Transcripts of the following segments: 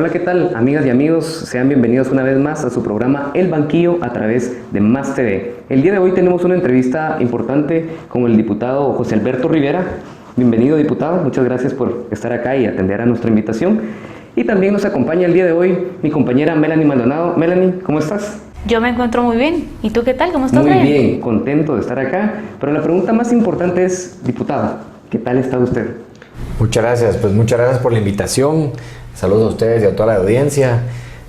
Hola, ¿qué tal, amigas y amigos? Sean bienvenidos una vez más a su programa El Banquillo a través de Más TV. El día de hoy tenemos una entrevista importante con el diputado José Alberto Rivera. Bienvenido, diputado. Muchas gracias por estar acá y atender a nuestra invitación. Y también nos acompaña el día de hoy mi compañera Melanie Maldonado. Melanie, ¿cómo estás? Yo me encuentro muy bien. ¿Y tú qué tal? ¿Cómo estás? Muy bien, contento de estar acá. Pero la pregunta más importante es, diputado, ¿qué tal está usted? Muchas gracias, pues muchas gracias por la invitación. Saludos a ustedes y a toda la audiencia.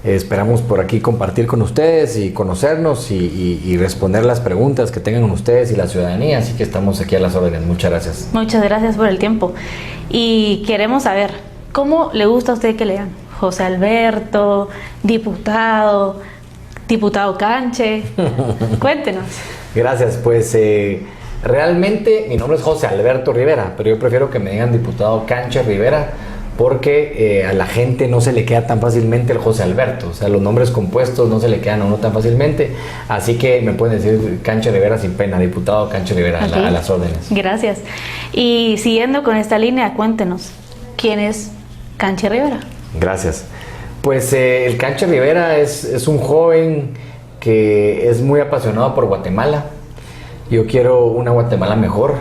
Esperamos por aquí compartir con ustedes y conocernos y responder las preguntas que tengan ustedes y la ciudadanía. Así que estamos aquí a las órdenes. Muchas gracias. Muchas gracias por el tiempo. Y queremos saber, ¿cómo le gusta a usted que lean? José Alberto, diputado Canche. Cuéntenos. Gracias, pues realmente mi nombre es José Alberto Rivera, pero yo prefiero que me digan diputado Canche Rivera, porque a la gente no se le queda tan fácilmente el José Alberto, o sea, los nombres compuestos no se le quedan a uno tan fácilmente, así que me pueden decir Canche Rivera sin pena, diputado Canche Rivera, okay. a las órdenes. Gracias. Y siguiendo con esta línea, cuéntenos, ¿quién es Canche Rivera? Gracias. Pues el Canche Rivera es un joven que es muy apasionado por Guatemala. Yo quiero una Guatemala mejor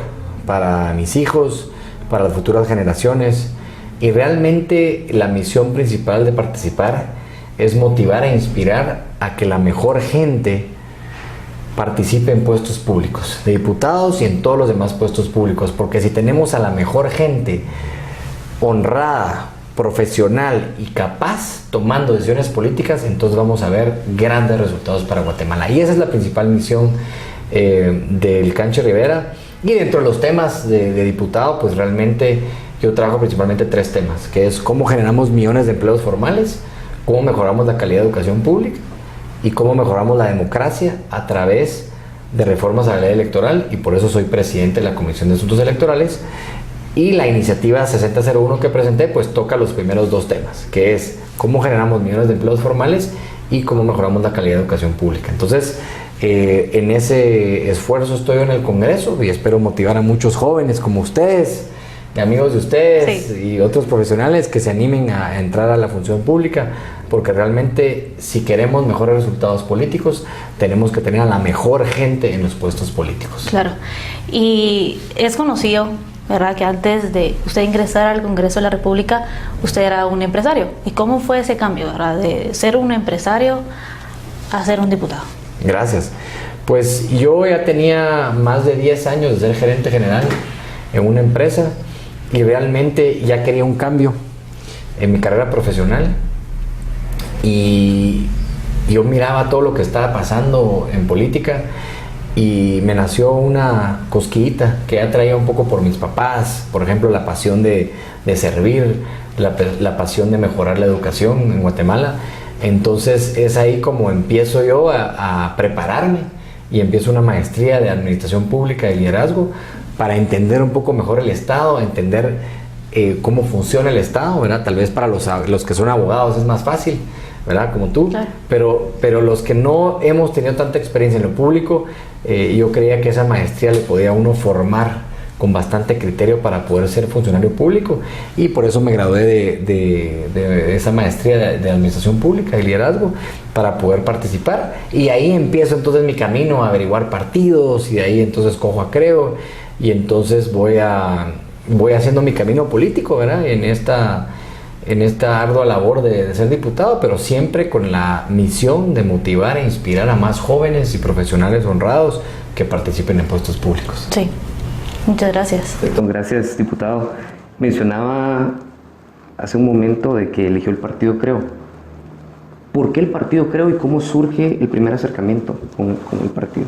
para mis hijos, para las futuras generaciones, y realmente la misión principal de participar es motivar e inspirar a que la mejor gente participe en puestos públicos, de diputados y en todos los demás puestos públicos, porque si tenemos a la mejor gente honrada, profesional y capaz tomando decisiones políticas, entonces vamos a ver grandes resultados para Guatemala. Y esa es la principal misión del Canche Rivera. Y dentro de los temas de diputado, pues realmente yo trabajo principalmente tres temas, que es cómo generamos millones de empleos formales, cómo mejoramos la calidad de educación pública y cómo mejoramos la democracia a través de reformas a la ley electoral, y por eso soy presidente de la Comisión de Asuntos Electorales. Y la iniciativa 6001 que presenté pues toca los primeros dos temas, que es cómo generamos millones de empleos formales y cómo mejoramos la calidad de educación pública. Entonces, en ese esfuerzo estoy en el Congreso y espero motivar a muchos jóvenes como ustedes, amigos de ustedes, sí, y otros profesionales que se animen a entrar a la función pública, porque realmente si queremos mejores resultados políticos tenemos que tener a la mejor gente en los puestos políticos. Claro, y es conocido, ¿verdad?, que antes de usted ingresar al Congreso de la República, usted era un empresario. ¿Y cómo fue ese cambio, verdad, de ser un empresario a ser un diputado? Gracias. Pues yo ya tenía más de 10 años de ser gerente general en una empresa y realmente ya quería un cambio en mi carrera profesional. Y yo miraba todo lo que estaba pasando en política y me nació una cosquillita que ya traía un poco por mis papás, por ejemplo la pasión de servir, la pasión de mejorar la educación en Guatemala. Entonces es ahí como empiezo yo a prepararme y empiezo una maestría de administración pública y liderazgo para entender un poco mejor el Estado, entender cómo funciona el Estado, ¿verdad? Tal vez para los que son abogados es más fácil, ¿verdad? Como tú, claro. Pero los que no hemos tenido tanta experiencia en lo público, yo creía que esa maestría le podía a uno formar con bastante criterio para poder ser funcionario público, y por eso me gradué de esa maestría de administración pública y liderazgo para poder participar, y ahí empiezo entonces mi camino a averiguar partidos, y de ahí entonces cojo a Creo, y entonces voy haciendo mi camino político, ¿verdad? En esta ardua labor de ser diputado, pero siempre con la misión de motivar e inspirar a más jóvenes y profesionales honrados que participen en puestos públicos. Sí, muchas gracias. Perfecto, gracias, diputado. Mencionaba hace un momento de que eligió el partido Creo. ¿Por qué el partido Creo y cómo surge el primer acercamiento con el partido?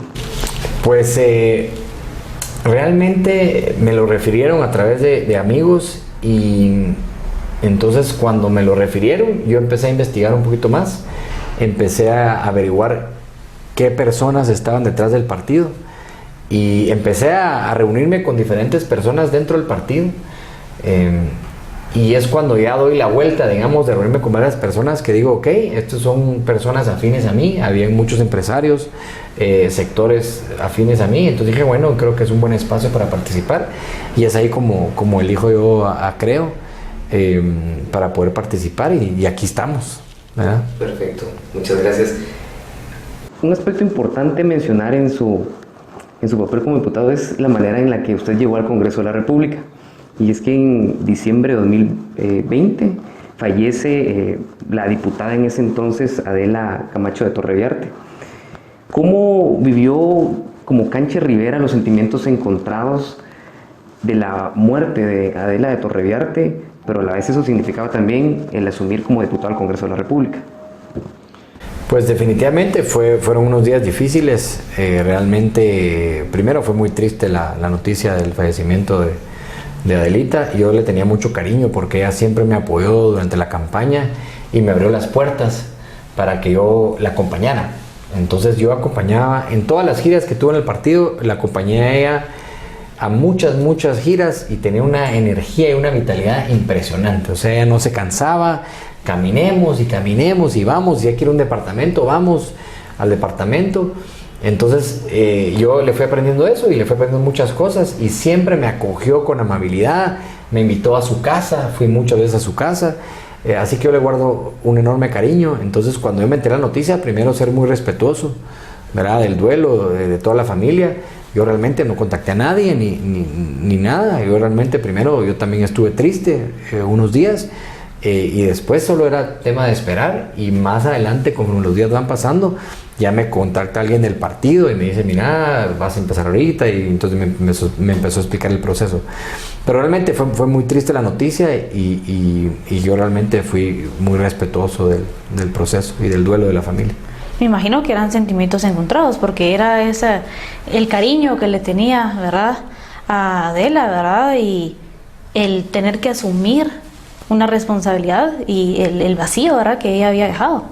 Pues realmente me lo refirieron a través de amigos, y entonces cuando me lo refirieron yo empecé a investigar un poquito más, empecé a averiguar qué personas estaban detrás del partido y empecé a reunirme con diferentes personas dentro del partido, y es cuando ya doy la vuelta, digamos, de reunirme con varias personas que digo, ok, estos son personas afines a mí, había muchos empresarios, sectores afines a mí, entonces dije, bueno, creo que es un buen espacio para participar, y es ahí como elijo yo a Creo. para poder participar y aquí estamos, ¿verdad? Perfecto, muchas gracias. Un aspecto importante mencionar en su papel como diputado es la manera en la que usted llegó al Congreso de la República. Y es que en diciembre de 2020 fallece la diputada en ese entonces, Adela Camacho de Torreviarte. ¿Cómo vivió como Canche Rivera los sentimientos encontrados de la muerte de Adela de Torreviarte, pero a la vez eso significaba también el asumir como diputado al Congreso de la República? Pues definitivamente fueron unos días difíciles. Realmente, primero fue muy triste la noticia del fallecimiento de Adelita. Yo le tenía mucho cariño porque ella siempre me apoyó durante la campaña y me abrió las puertas para que yo la acompañara. Entonces yo acompañaba en todas las giras que tuve en el partido, la acompañé a ella a muchas giras y tenía una energía y una vitalidad impresionante. O sea, ella no se cansaba. Caminemos y vamos, si hay que ir a un departamento, vamos al departamento. Entonces yo le fui aprendiendo eso y le fui aprendiendo muchas cosas y siempre me acogió con amabilidad, me invitó a su casa, fui muchas veces a su casa, así que yo le guardo un enorme cariño. Entonces cuando yo me enteré la noticia, primero ser muy respetuoso, ¿verdad? Del duelo de toda la familia. Yo realmente no contacté a nadie ni nada. Yo realmente primero yo también estuve triste unos días. Y después solo era tema de esperar y más adelante, como los días van pasando, ya me contacta alguien del partido y me dice, mira, vas a empezar ahorita, y entonces me empezó a explicar el proceso. Pero realmente fue muy triste la noticia y yo realmente fui muy respetuoso del proceso y del duelo de la familia. Me imagino que eran sentimientos encontrados porque era el cariño que le tenía, ¿verdad?, a Adela, ¿verdad?, y el tener que asumir una responsabilidad y el vacío, ¿verdad?, que ella había dejado.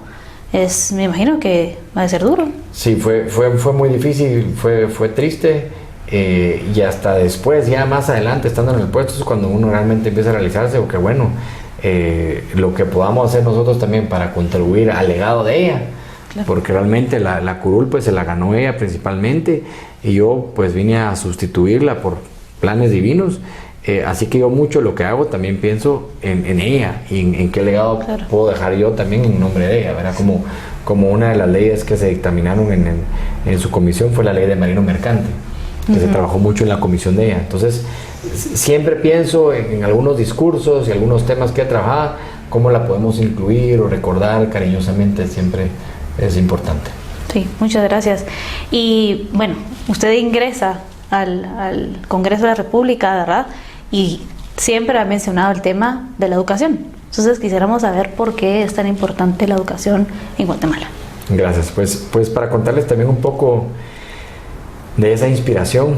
Me imagino que va a ser duro. Sí, fue muy difícil, fue triste, y hasta después, ya más adelante, estando en el puesto, es cuando uno realmente empieza a realizarse, o que bueno, lo que podamos hacer nosotros también para contribuir al legado de ella. Claro. Porque realmente la curul pues se la ganó ella principalmente, y yo pues vine a sustituirla por planes divinos. Así que yo mucho lo que hago también pienso en ella y en qué legado claro. puedo dejar yo también en nombre de ella, ¿verdad? Como una de las leyes que se dictaminaron en su comisión fue la ley de marino mercante, que se trabajó mucho en la comisión de ella. Entonces siempre pienso en algunos discursos y algunos temas que he trabajado, cómo la podemos incluir o recordar cariñosamente, siempre es importante. Sí, muchas gracias. Y bueno, usted ingresa al Congreso de la República, ¿verdad?, y siempre ha mencionado el tema de la educación. Entonces quisiéramos saber por qué es tan importante la educación en Guatemala. Gracias. Pues para contarles también un poco de esa inspiración.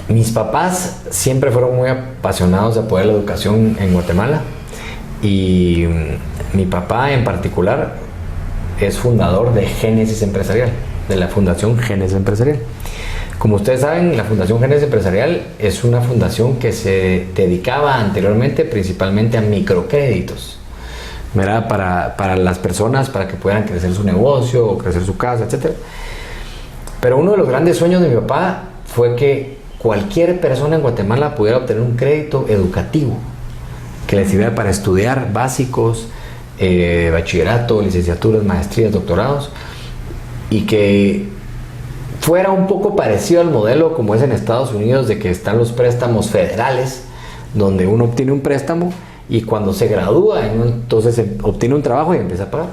Mis papás siempre fueron muy apasionados de apoyar la educación en Guatemala, y mi papá en particular es fundador de Génesis Empresarial, de la Fundación Génesis Empresarial. Como ustedes saben, la Fundación Génesis Empresarial es una fundación que se dedicaba anteriormente principalmente a microcréditos, ¿verdad?, para las personas, para que puedan crecer su negocio o crecer su casa, etc. Pero uno de los grandes sueños de mi papá fue que cualquier persona en Guatemala pudiera obtener un crédito educativo que les sirviera para estudiar básicos, bachillerato, licenciaturas, maestrías, doctorados, y que fuera un poco parecido al modelo como es en Estados Unidos, de que están los préstamos federales, donde uno obtiene un préstamo y cuando se gradúa, entonces obtiene un trabajo y empieza a pagar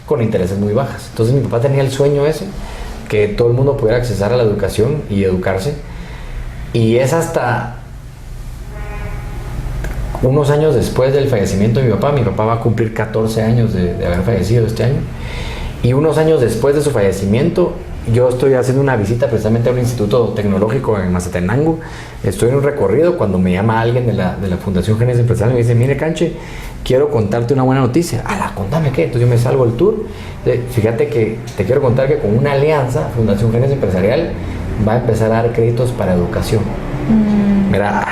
con intereses muy bajas. Entonces mi papá tenía el sueño ese, que todo el mundo pudiera accesar a la educación y educarse, y es hasta unos años después del fallecimiento de mi papá va a cumplir 14 años de haber fallecido este año, y unos años después de su fallecimiento yo estoy haciendo una visita precisamente a un instituto tecnológico en Mazatenango. Estoy en un recorrido cuando me llama alguien de la Fundación Génesis Empresarial y me dice, mire Canche, quiero contarte una buena noticia. Contame qué. Entonces yo me salgo al tour. Fíjate que te quiero contar que con una alianza, Fundación Génesis Empresarial va a empezar a dar créditos para educación. Mira,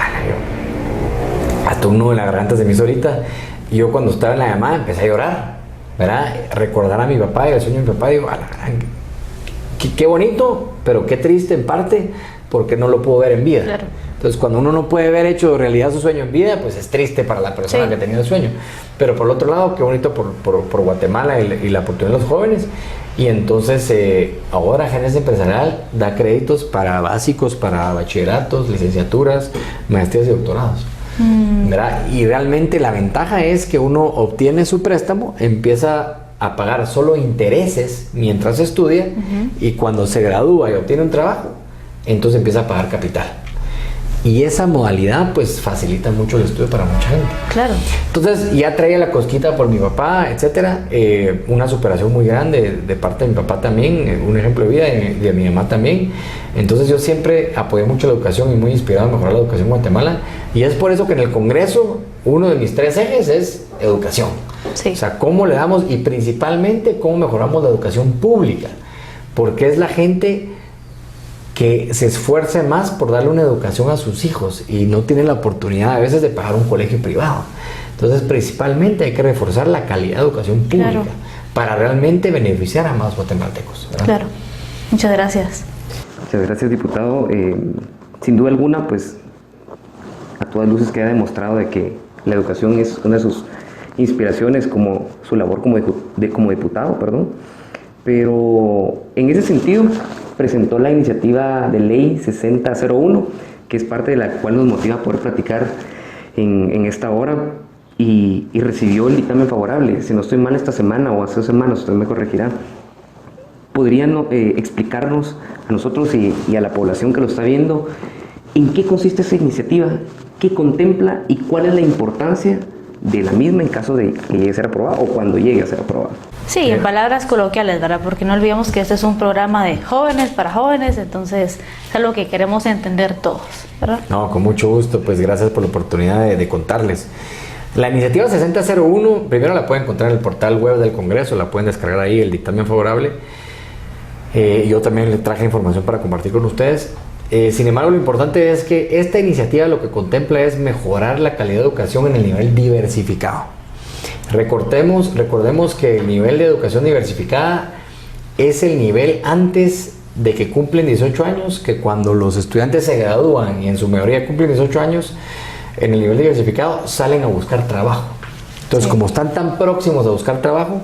hasta un nudo en la garganta se me hizo ahorita. Y yo cuando estaba en la llamada empecé a llorar, ¿verdad? Recordar a mi papá y el sueño de mi papá, digo, qué bonito, pero qué triste en parte, porque no lo puedo ver en vida. Claro. Entonces, cuando uno no puede ver hecho realidad su sueño en vida, pues es triste para la persona que tenía el sueño. Pero por el otro lado, qué bonito por Guatemala y la oportunidad de los jóvenes. Y entonces, ahora Génesis Empresarial da créditos para básicos, para bachilleratos, licenciaturas, maestrías y doctorados. ¿Verdad? Y realmente la ventaja es que uno obtiene su préstamo, empieza a pagar solo intereses mientras estudia, y cuando se gradúa y obtiene un trabajo, entonces empieza a pagar capital. Y esa modalidad pues facilita mucho el estudio para mucha gente. Claro. Entonces ya traía la cosquita por mi papá, etcétera, una superación muy grande de parte de mi papá también, un ejemplo de vida de mi mamá también. Entonces yo siempre apoyé mucho la educación y muy inspirado a mejorar la educación en Guatemala, y es por eso que en el Congreso uno de mis 3 ejes es educación. Sí. O sea, cómo le damos, y principalmente cómo mejoramos la educación pública, porque es la gente que se esfuerce más por darle una educación a sus hijos y no tiene la oportunidad a veces de pagar un colegio privado. Entonces, principalmente hay que reforzar la calidad de educación pública para realmente beneficiar a más guatemaltecos, ¿verdad? Claro. Muchas gracias. Muchas gracias, diputado. Sin duda alguna, pues a todas luces queda demostrado de que la educación es una de sus inspiraciones, como su labor como diputado, pero en ese sentido presentó la iniciativa de ley 6001, que es parte de la cual nos motiva a poder platicar en esta hora, y recibió el dictamen favorable. Si no estoy mal, esta semana o hace 2 semanas, usted me corregirá. ¿Podrían explicarnos a nosotros y a la población que lo está viendo en qué consiste esa iniciativa, qué contempla y cuál es la importancia de la misma en caso de que llegue a ser aprobada o cuando llegue a ser aprobada? Sí, en palabras coloquiales, ¿verdad? Porque no olvidemos que este es un programa de jóvenes para jóvenes, entonces es algo que queremos entender todos, ¿verdad? No, con mucho gusto, pues gracias por la oportunidad de contarles. La iniciativa 6001, primero la pueden encontrar en el portal web del Congreso, la pueden descargar ahí, el dictamen favorable. Yo también les traje información para compartir con ustedes. Sin embargo, lo importante es que esta iniciativa lo que contempla es mejorar la calidad de educación en el nivel diversificado. Recordemos que el nivel de educación diversificada es el nivel antes de que cumplen 18 años, que cuando los estudiantes se gradúan y en su mayoría cumplen 18 años, en el nivel diversificado salen a buscar trabajo. Entonces, como están tan próximos a buscar trabajo,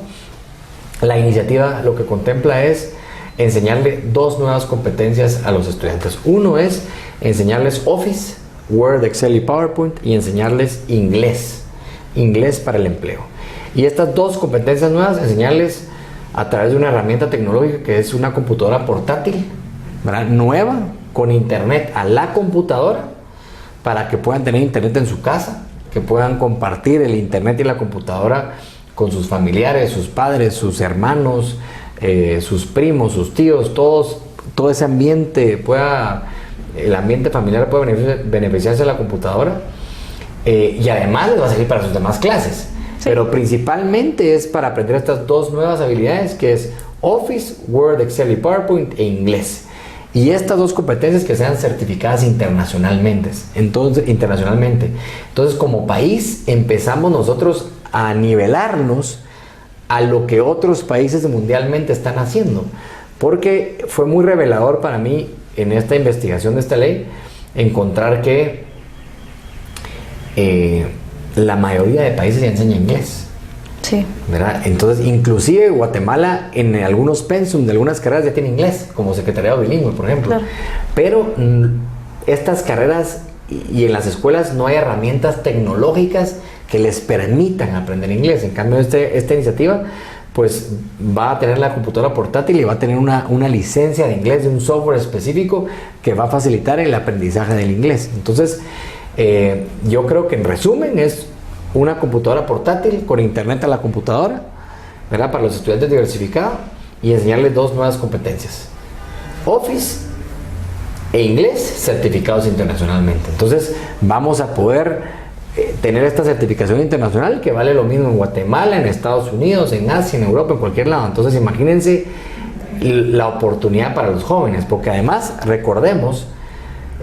la iniciativa lo que contempla es enseñarle 2 nuevas competencias a los estudiantes. Uno es enseñarles Office, Word, Excel y PowerPoint, y enseñarles inglés para el empleo. Y estas 2 competencias nuevas, enseñarles a través de una herramienta tecnológica que es una computadora portátil, ¿verdad? Nueva, con internet a la computadora, para que puedan tener internet en su casa, que puedan compartir el internet y la computadora con sus familiares, sus padres, sus hermanos, sus primos, sus tíos, todo ese ambiente el ambiente familiar puede beneficiarse de la computadora, y además les va a servir para sus demás clases. Sí. Pero principalmente es para aprender estas 2 nuevas habilidades, que es Office, Word, Excel y PowerPoint, e inglés. Y estas 2 competencias que sean certificadas internacionalmente. Entonces, como país empezamos nosotros a nivelarnos a lo que otros países mundialmente están haciendo, porque fue muy revelador para mí en esta investigación de esta ley encontrar que la mayoría de países ya enseña inglés. Sí. ¿Verdad? Entonces, inclusive Guatemala en algunos pensum de algunas carreras ya tiene inglés, como secretariado bilingüe, por ejemplo. Claro. Pero estas carreras y en las escuelas no hay herramientas tecnológicas que les permitan aprender inglés. En cambio, esta iniciativa pues va a tener la computadora portátil y va a tener una licencia de inglés de un software específico que va a facilitar el aprendizaje del inglés. Entonces, yo creo que en resumen es una computadora portátil con internet a la computadora, ¿verdad? Para los estudiantes diversificados, y enseñarles 2 nuevas competencias: Office e inglés, certificados internacionalmente. Entonces vamos a poder tener esta certificación internacional que vale lo mismo en Guatemala, en Estados Unidos, en Asia, en Europa, en cualquier lado. Entonces imagínense la oportunidad para los jóvenes, porque además recordemos,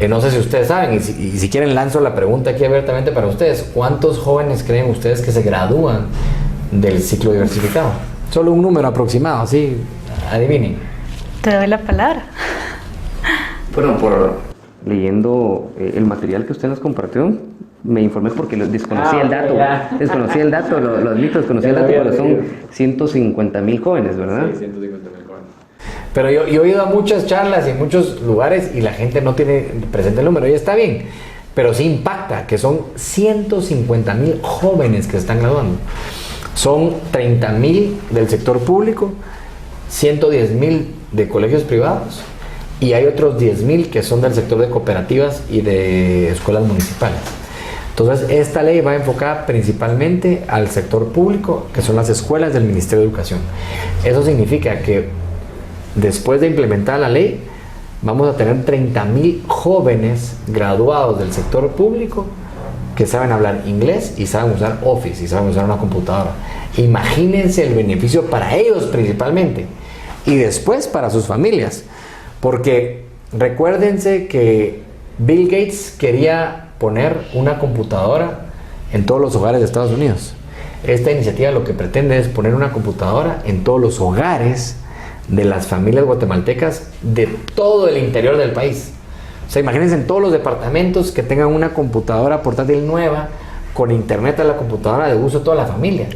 no sé si ustedes saben, y si quieren lanzo la pregunta aquí abiertamente para ustedes: ¿cuántos jóvenes creen ustedes que se gradúan del ciclo diversificado? Solo un número aproximado, así, adivinen. Te doy la palabra. Bueno, leyendo el material que usted nos compartió, me informé porque desconocía el dato. Desconocía el dato, lo admito, desconocía el dato, pero son 150,000 jóvenes, ¿verdad? Sí, 150,000 jóvenes. Pero yo he ido a muchas charlas y en muchos lugares y la gente no tiene presente el número, y está bien, pero sí impacta que son 150,000 jóvenes que se están graduando. Son 30,000 del sector público, 110,000 de colegios privados, y hay otros 10,000 que son del sector de cooperativas y de escuelas municipales. Entonces, esta ley va enfocada principalmente al sector público, que son las escuelas del Ministerio de Educación. Eso significa que después de implementar la ley, vamos a tener 30,000 jóvenes graduados del sector público que saben hablar inglés y saben usar Office y saben usar una computadora. Imagínense el beneficio para ellos principalmente y después para sus familias. Porque recuérdense que Bill Gates quería poner una computadora en todos los hogares de Estados Unidos. Esta iniciativa lo que pretende es poner una computadora en todos los hogares de las familias guatemaltecas de todo el interior del país. O sea, imagínense en todos los departamentos que tengan una computadora portátil nueva con internet a la computadora de uso de toda la familia.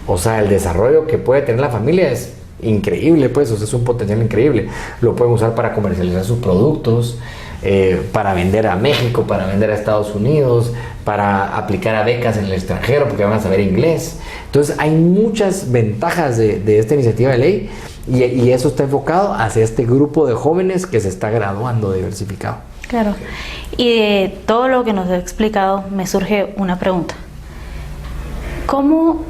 O sea, el desarrollo que puede tener la familia es increíble, pues, o sea, es un potencial increíble. Lo pueden usar para comercializar sus productos, para vender a México, para vender a Estados Unidos, para aplicar a becas en el extranjero porque van a saber inglés. Entonces, hay muchas ventajas de esta iniciativa de ley y eso está enfocado hacia este grupo de jóvenes que se está graduando diversificado. Claro. Y de todo lo que nos ha explicado, me surge una pregunta. ¿Cómo,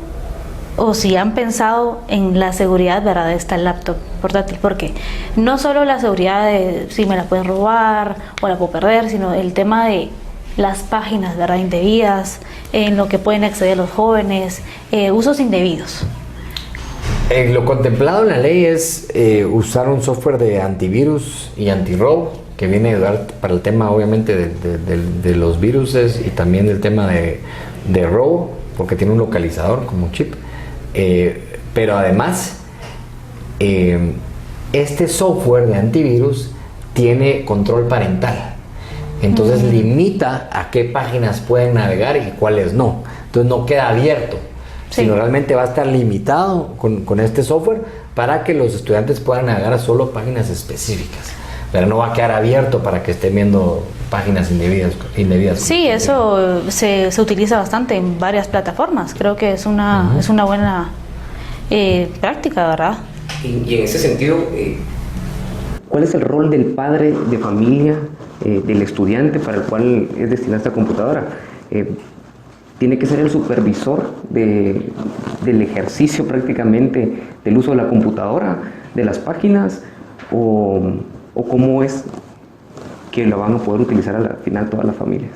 o si han pensado en la seguridad, ¿verdad?, de esta laptop portátil? Porque no solo la seguridad de si me la pueden robar o la puedo perder, sino el tema de las páginas, ¿verdad?, indebidas, en lo que pueden acceder los jóvenes, usos indebidos. Lo contemplado en la ley es usar un software de antivirus y antirrobo que viene a ayudar para el tema, obviamente, de los viruses y también del tema de robo, porque tiene un localizador como chip. Pero además, este software de antivirus tiene control parental. Entonces limita a qué páginas pueden navegar y cuáles no. Entonces no queda abierto, sino realmente va a estar limitado con este software para que los estudiantes puedan navegar a solo páginas específicas. Pero no va a quedar abierto para que estén viendo páginas indebidas. Sí, eso se utiliza bastante en varias plataformas. Creo que es una buena práctica, ¿verdad? Y en ese sentido, ¿cuál es el rol del padre de familia, del estudiante para el cual es destinada esta computadora? ¿Tiene que ser el supervisor del ejercicio prácticamente del uso de la computadora, de las páginas, o cómo es que lo van a poder utilizar al final todas las familias?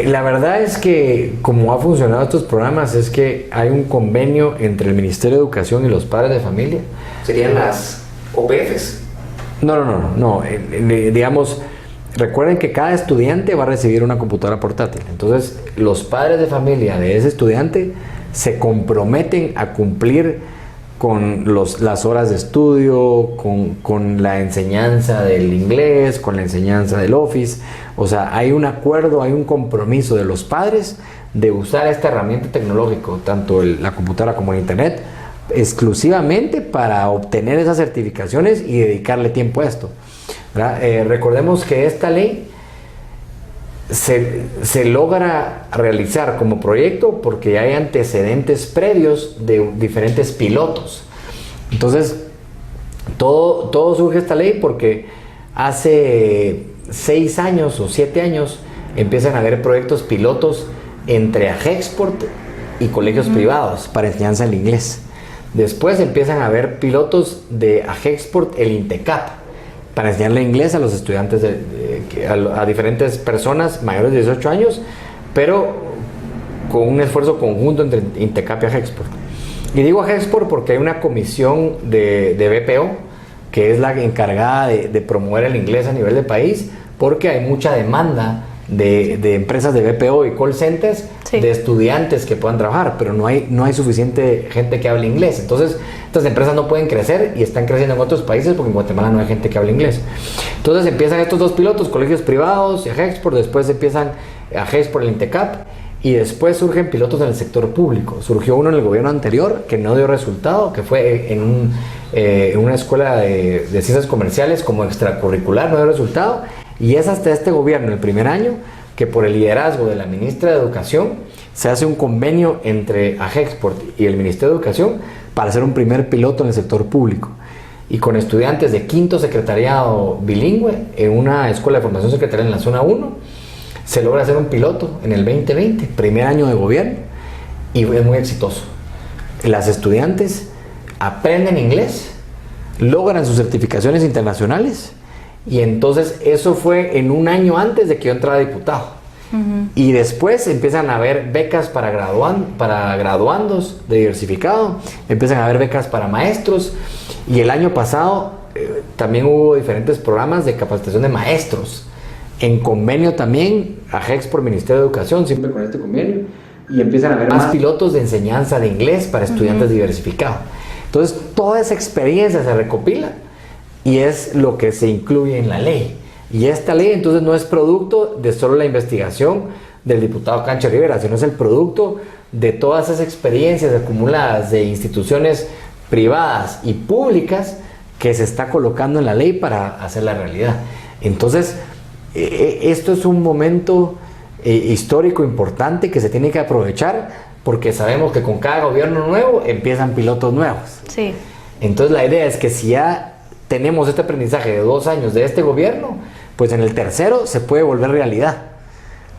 La verdad es que como ha funcionado estos programas es que hay un convenio entre el Ministerio de Educación y los padres de familia. ¿Serían las OPFs? No. Digamos, recuerden que cada estudiante va a recibir una computadora portátil. Entonces, los padres de familia de ese estudiante se comprometen a cumplir con las horas de estudio, con la enseñanza del inglés, con la enseñanza del Office. O sea, hay un acuerdo, hay un compromiso de los padres de usar esta herramienta tecnológica, tanto la computadora como el internet, exclusivamente para obtener esas certificaciones y dedicarle tiempo a esto. Recordemos que esta ley se logra realizar como proyecto porque hay antecedentes previos de diferentes pilotos. Entonces, todo surge esta ley porque hace 6 años o 7 años empiezan a haber proyectos pilotos entre Agexport y colegios privados para enseñanza del inglés. Después empiezan a haber pilotos de Agexport, el INTECAP, para enseñarle inglés a los estudiantes, a diferentes personas mayores de 18 años, pero con un esfuerzo conjunto entre INTECAP y Agexport. Y digo Agexport porque hay una comisión de BPO, que es la encargada de promover el inglés a nivel de país, porque hay mucha demanda de empresas de BPO y call centers, Sí. de estudiantes que puedan trabajar, pero no hay suficiente gente que hable inglés. Entonces, estas empresas no pueden crecer y están creciendo en otros países porque en Guatemala no hay gente que hable inglés. Entonces empiezan estos dos pilotos, colegios privados y Agexport, después empiezan Agexport, el INTECAP, y después surgen pilotos en el sector público. Surgió uno en el gobierno anterior que no dio resultado, que fue en una escuela de ciencias comerciales como extracurricular, no dio resultado, y es hasta este gobierno, el primer año, que por el liderazgo de la ministra de Educación se hace un convenio entre Agexport y el Ministerio de Educación para hacer un primer piloto en el sector público. Y con estudiantes de quinto secretariado bilingüe en una escuela de formación secretarial en la zona 1, se logra hacer un piloto en el 2020, primer año de gobierno, y es muy exitoso. Las estudiantes aprenden inglés, logran sus certificaciones internacionales, y entonces eso fue en un año antes de que yo entrara a diputado. Y después empiezan a haber becas para graduandos de diversificado, empiezan a haber becas para maestros, y el año pasado también hubo diferentes programas de capacitación de maestros, en convenio también, Agexport, Ministerio de Educación, siempre con este convenio, y empiezan a haber más pilotos de enseñanza de inglés para estudiantes diversificados. Entonces, toda esa experiencia se recopila y es lo que se incluye en la ley. Y esta ley entonces no es producto de solo la investigación del diputado Cancho Rivera, sino es el producto de todas esas experiencias acumuladas de instituciones privadas y públicas que se está colocando en la ley para hacer la realidad. Entonces, esto es un momento histórico importante que se tiene que aprovechar porque sabemos que con cada gobierno nuevo empiezan pilotos nuevos. Sí. Entonces la idea es que si ya tenemos este aprendizaje de 2 años de este gobierno, pues en el tercero se puede volver realidad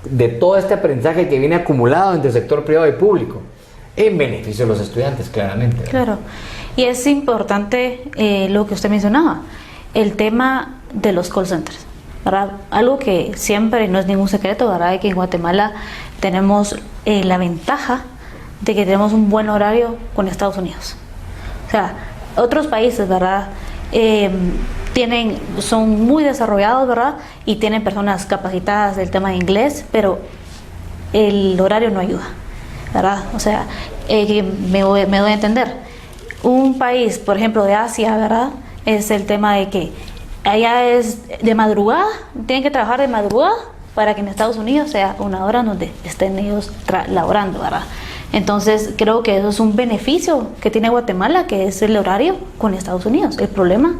de todo este aprendizaje que viene acumulado entre el sector privado y público en beneficio de los estudiantes, claramente, ¿verdad? Claro. Y es importante lo que usted mencionaba, el tema de los call centers, ¿verdad? Algo que siempre no es ningún secreto, ¿verdad? De que en Guatemala tenemos la ventaja de que tenemos un buen horario con Estados Unidos. O sea, otros países, ¿verdad? Son muy desarrollados, ¿verdad? Y tienen personas capacitadas del tema de inglés, pero el horario no ayuda, ¿verdad? O sea, me doy a entender. Un país, por ejemplo, de Asia, ¿verdad? Es el tema de que allá es de madrugada, tienen que trabajar de madrugada para que en Estados Unidos sea una hora donde estén ellos laborando, ¿verdad? Entonces creo que eso es un beneficio que tiene Guatemala, que es el horario con Estados Unidos. El problema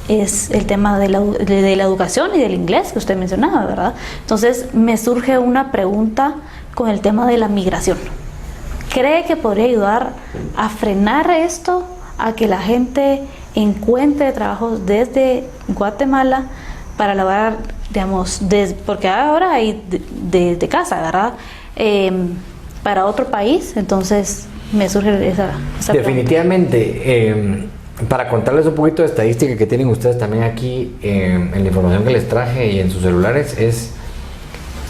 es el tema de la educación y del inglés que usted mencionaba, ¿verdad? Entonces me surge una pregunta con el tema de la migración. ¿Cree que podría ayudar a frenar esto, a que la gente encuentre trabajos desde Guatemala para laborar, digamos, porque ahora hay de casa, ¿verdad? Para otro país? Entonces me surge esa definitivamente. Para contarles un poquito de estadística que tienen ustedes también aquí en la información que les traje y en sus celulares,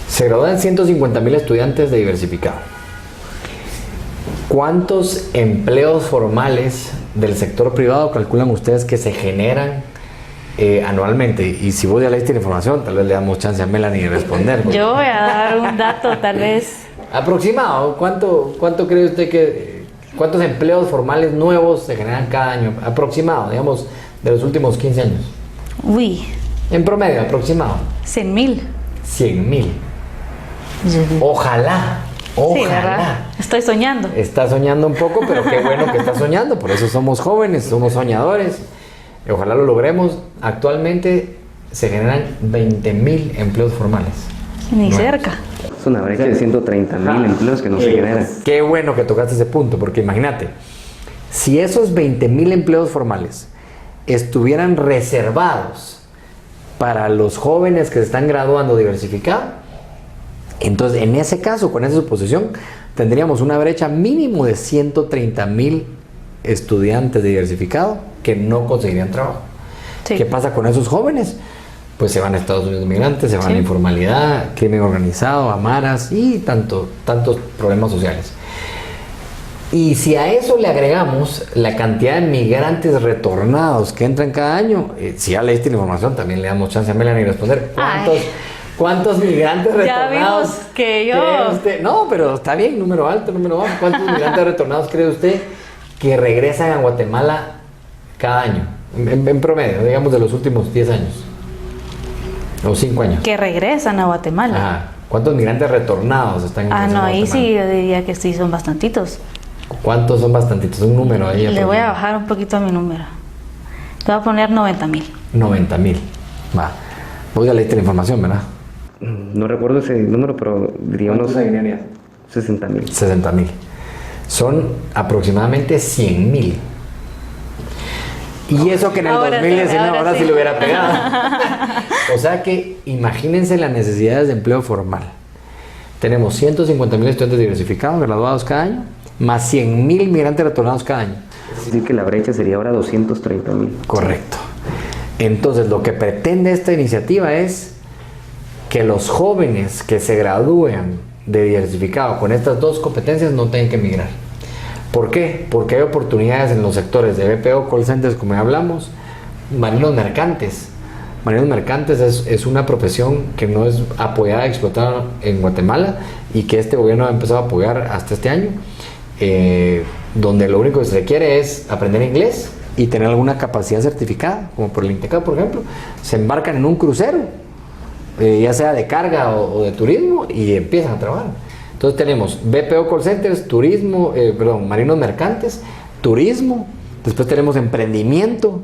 se gradúan 150,000 estudiantes de diversificado. ¿Cuántos empleos formales del sector privado calculan ustedes que se generan anualmente? Y si vos ya leíste la información, tal vez le damos chance a Melanie de responder. Yo voy a dar un dato, tal vez. Aproximado, ¿cuánto cree usted que, cuántos empleos formales nuevos se generan cada año? Aproximado, digamos, de los últimos 15 años. Uy. En promedio, aproximado. 100,000. 100,000. Ojalá. Sí, ¿verdad? Estoy soñando. Está soñando un poco, pero qué bueno que está soñando. Por eso somos jóvenes, somos soñadores. Ojalá lo logremos. Actualmente se generan 20,000 empleos formales. Ni nuevos. cerca. Es una brecha de 130,000 empleos que no se generan. Qué bueno que tocaste ese punto, porque imagínate, si esos 20,000 empleos formales estuvieran reservados para los jóvenes que se están graduando diversificado, entonces en ese caso, con esa suposición, tendríamos una brecha mínimo de 130,000 estudiantes de diversificado que no conseguirían trabajo. Sí. ¿Qué pasa con esos jóvenes? Pues se van a Estados Unidos migrantes, se van a la informalidad, crimen organizado, amaras y tantos problemas sociales. Y si a eso le agregamos la cantidad de migrantes retornados que entran cada año, si ya leíste la información, también le damos chance a Melanie de responder. ¿Cuántos migrantes Ya retornados vimos que yo... cree usted? No, pero está bien, número alto, número bajo. ¿Cuántos migrantes retornados cree usted que regresan a Guatemala cada año? En promedio, digamos, de los últimos 10 años. O 5 años. Que regresan a Guatemala. Ajá. ¿Cuántos migrantes retornados están No, ahí Guatemala? sí yo diría que sí, son bastantitos. ¿Cuántos son bastantitos? Un número ahí. Le voy a bajar un poquito a mi número. Le voy a poner 90,000. 90,000. Va. Vos ya leíste la información, ¿verdad? No recuerdo ese número, pero diría unos 60,000. 60,000. Son aproximadamente 100,000. Y eso que en el Ahora 2019 sí, ahora sí lo hubiera pegado. O sea que imagínense las necesidades de empleo formal. Tenemos 150,000 estudiantes diversificados, graduados cada año, más 100,000 migrantes retornados cada año. Es decir, que la brecha sería ahora 230,000. Correcto. Entonces, lo que pretende esta iniciativa es que los jóvenes que se gradúen de diversificado con estas dos competencias no tengan que emigrar. ¿Por qué? Porque hay oportunidades en los sectores de BPO, call centers, como ya hablamos, marinos mercantes. Marinos mercantes es una profesión que no es apoyada, explotada en Guatemala y que este gobierno ha empezado a apoyar hasta este año, donde lo único que se requiere es aprender inglés y tener alguna capacidad certificada, como por el INTECAD, por ejemplo. Se embarcan en un crucero, ya sea de carga o de turismo, y empiezan a trabajar. Entonces tenemos BPO call centers, turismo, marinos mercantes, turismo, después tenemos emprendimiento,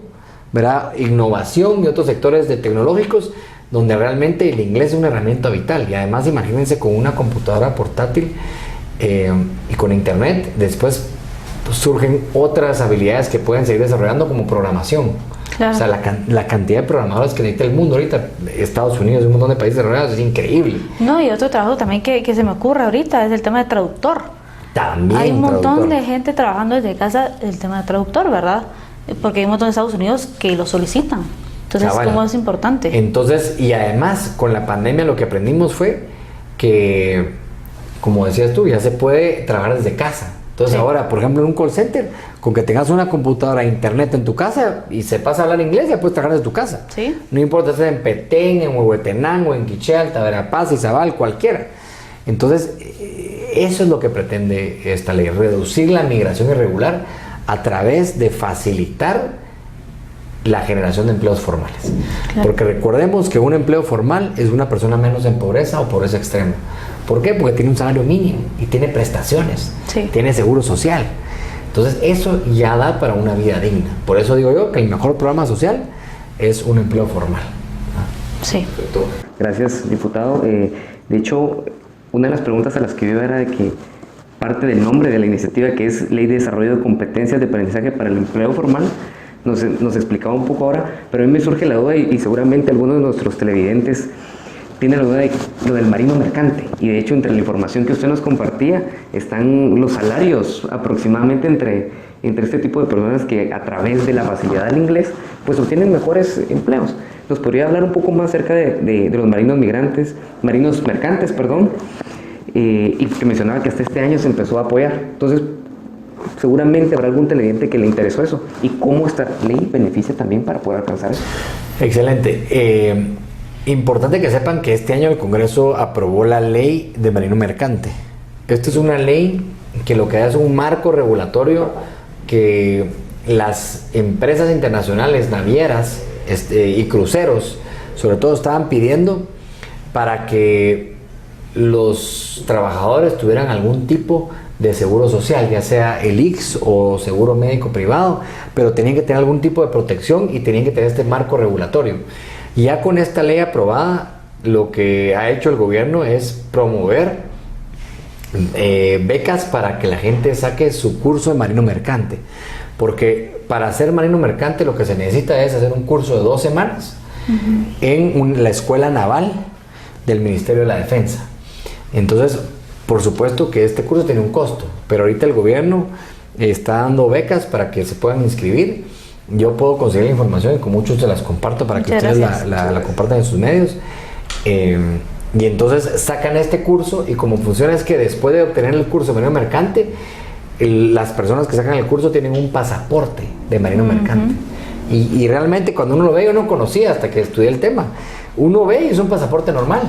¿verdad? Innovación y otros sectores de tecnológicos donde realmente el inglés es una herramienta vital. Y además imagínense con una computadora portátil y con internet, después pues, surgen otras habilidades que pueden seguir desarrollando como programación. Claro. O sea, la cantidad de programadores que necesita el mundo ahorita, Estados Unidos y un montón de países desarrollados, es increíble. No, y otro trabajo también que se me ocurre ahorita es el tema de traductor. También Hay un montón traductor. de gente trabajando desde casa el tema de traductor, ¿verdad? Porque hay un montón de Estados Unidos que lo solicitan. Entonces, Cabal. ¿cómo es importante? Entonces, y además, con la pandemia lo que aprendimos fue que, como decías tú, ya se puede trabajar desde casa. Entonces Sí. ahora, por ejemplo, en un call center, con que tengas una computadora e internet en tu casa y sepas hablar inglés, ya puedes trabajar desde tu casa. Sí. No importa si es en Petén, en Huehuetenango, en Quiché, Alta Verapaz, Izabal, cualquiera. Entonces, eso es lo que pretende esta ley, reducir la migración irregular a través de facilitar la generación de empleos formales. Claro. Porque recordemos que un empleo formal es una persona menos en pobreza o pobreza extrema. ¿Por qué? Porque tiene un salario mínimo y tiene prestaciones, Sí. tiene seguro social. Entonces eso ya da para una vida digna. Por eso digo yo que el mejor programa social es un empleo formal. Sí. Gracias, diputado. De hecho, una de las preguntas a las que yo iba era de que parte del nombre de la iniciativa, que es Ley de Desarrollo de Competencias de Aprendizaje para el Empleo Formal, nos explicaba un poco ahora, pero a mí me surge la duda y seguramente algunos de nuestros televidentes tienen la duda de lo del marino mercante. Y de hecho, entre la información que usted nos compartía, están los salarios aproximadamente entre este tipo de personas que a través de la facilidad del inglés, pues obtienen mejores empleos. ¿Nos podría hablar un poco más acerca de los marinos mercantes, perdón? Y que mencionaba que hasta este año se empezó a apoyar. Entonces, seguramente habrá algún televidente que le interesó eso. ¿Y cómo esta ley beneficia también para poder alcanzar eso? Excelente. Importante que sepan que este año el Congreso aprobó la ley de marino mercante. Esta es una ley que lo que da es un marco regulatorio que las empresas internacionales navieras y cruceros, sobre todo, estaban pidiendo para que los trabajadores tuvieran algún tipo de seguro social, ya sea el IX o seguro médico privado, pero tenían que tener algún tipo de protección y tenían que tener este marco regulatorio. Ya con esta ley aprobada, lo que ha hecho el gobierno es promover becas para que la gente saque su curso de marino mercante. Porque para ser marino mercante lo que se necesita es hacer un curso de 2 semanas en la Escuela Naval del Ministerio de la Defensa. Entonces, por supuesto que este curso tiene un costo, pero ahorita el gobierno está dando becas para que se puedan inscribir. Yo puedo conseguir la información y con mucho se las comparto para que Muchas ustedes gracias. la compartan en sus medios. Y entonces sacan este curso y como funciona es que después de obtener el curso de marino mercante, las personas que sacan el curso tienen un pasaporte de marino mercante. Y realmente cuando uno lo ve, yo no conocía hasta que estudié el tema. uno ve y es un pasaporte normal,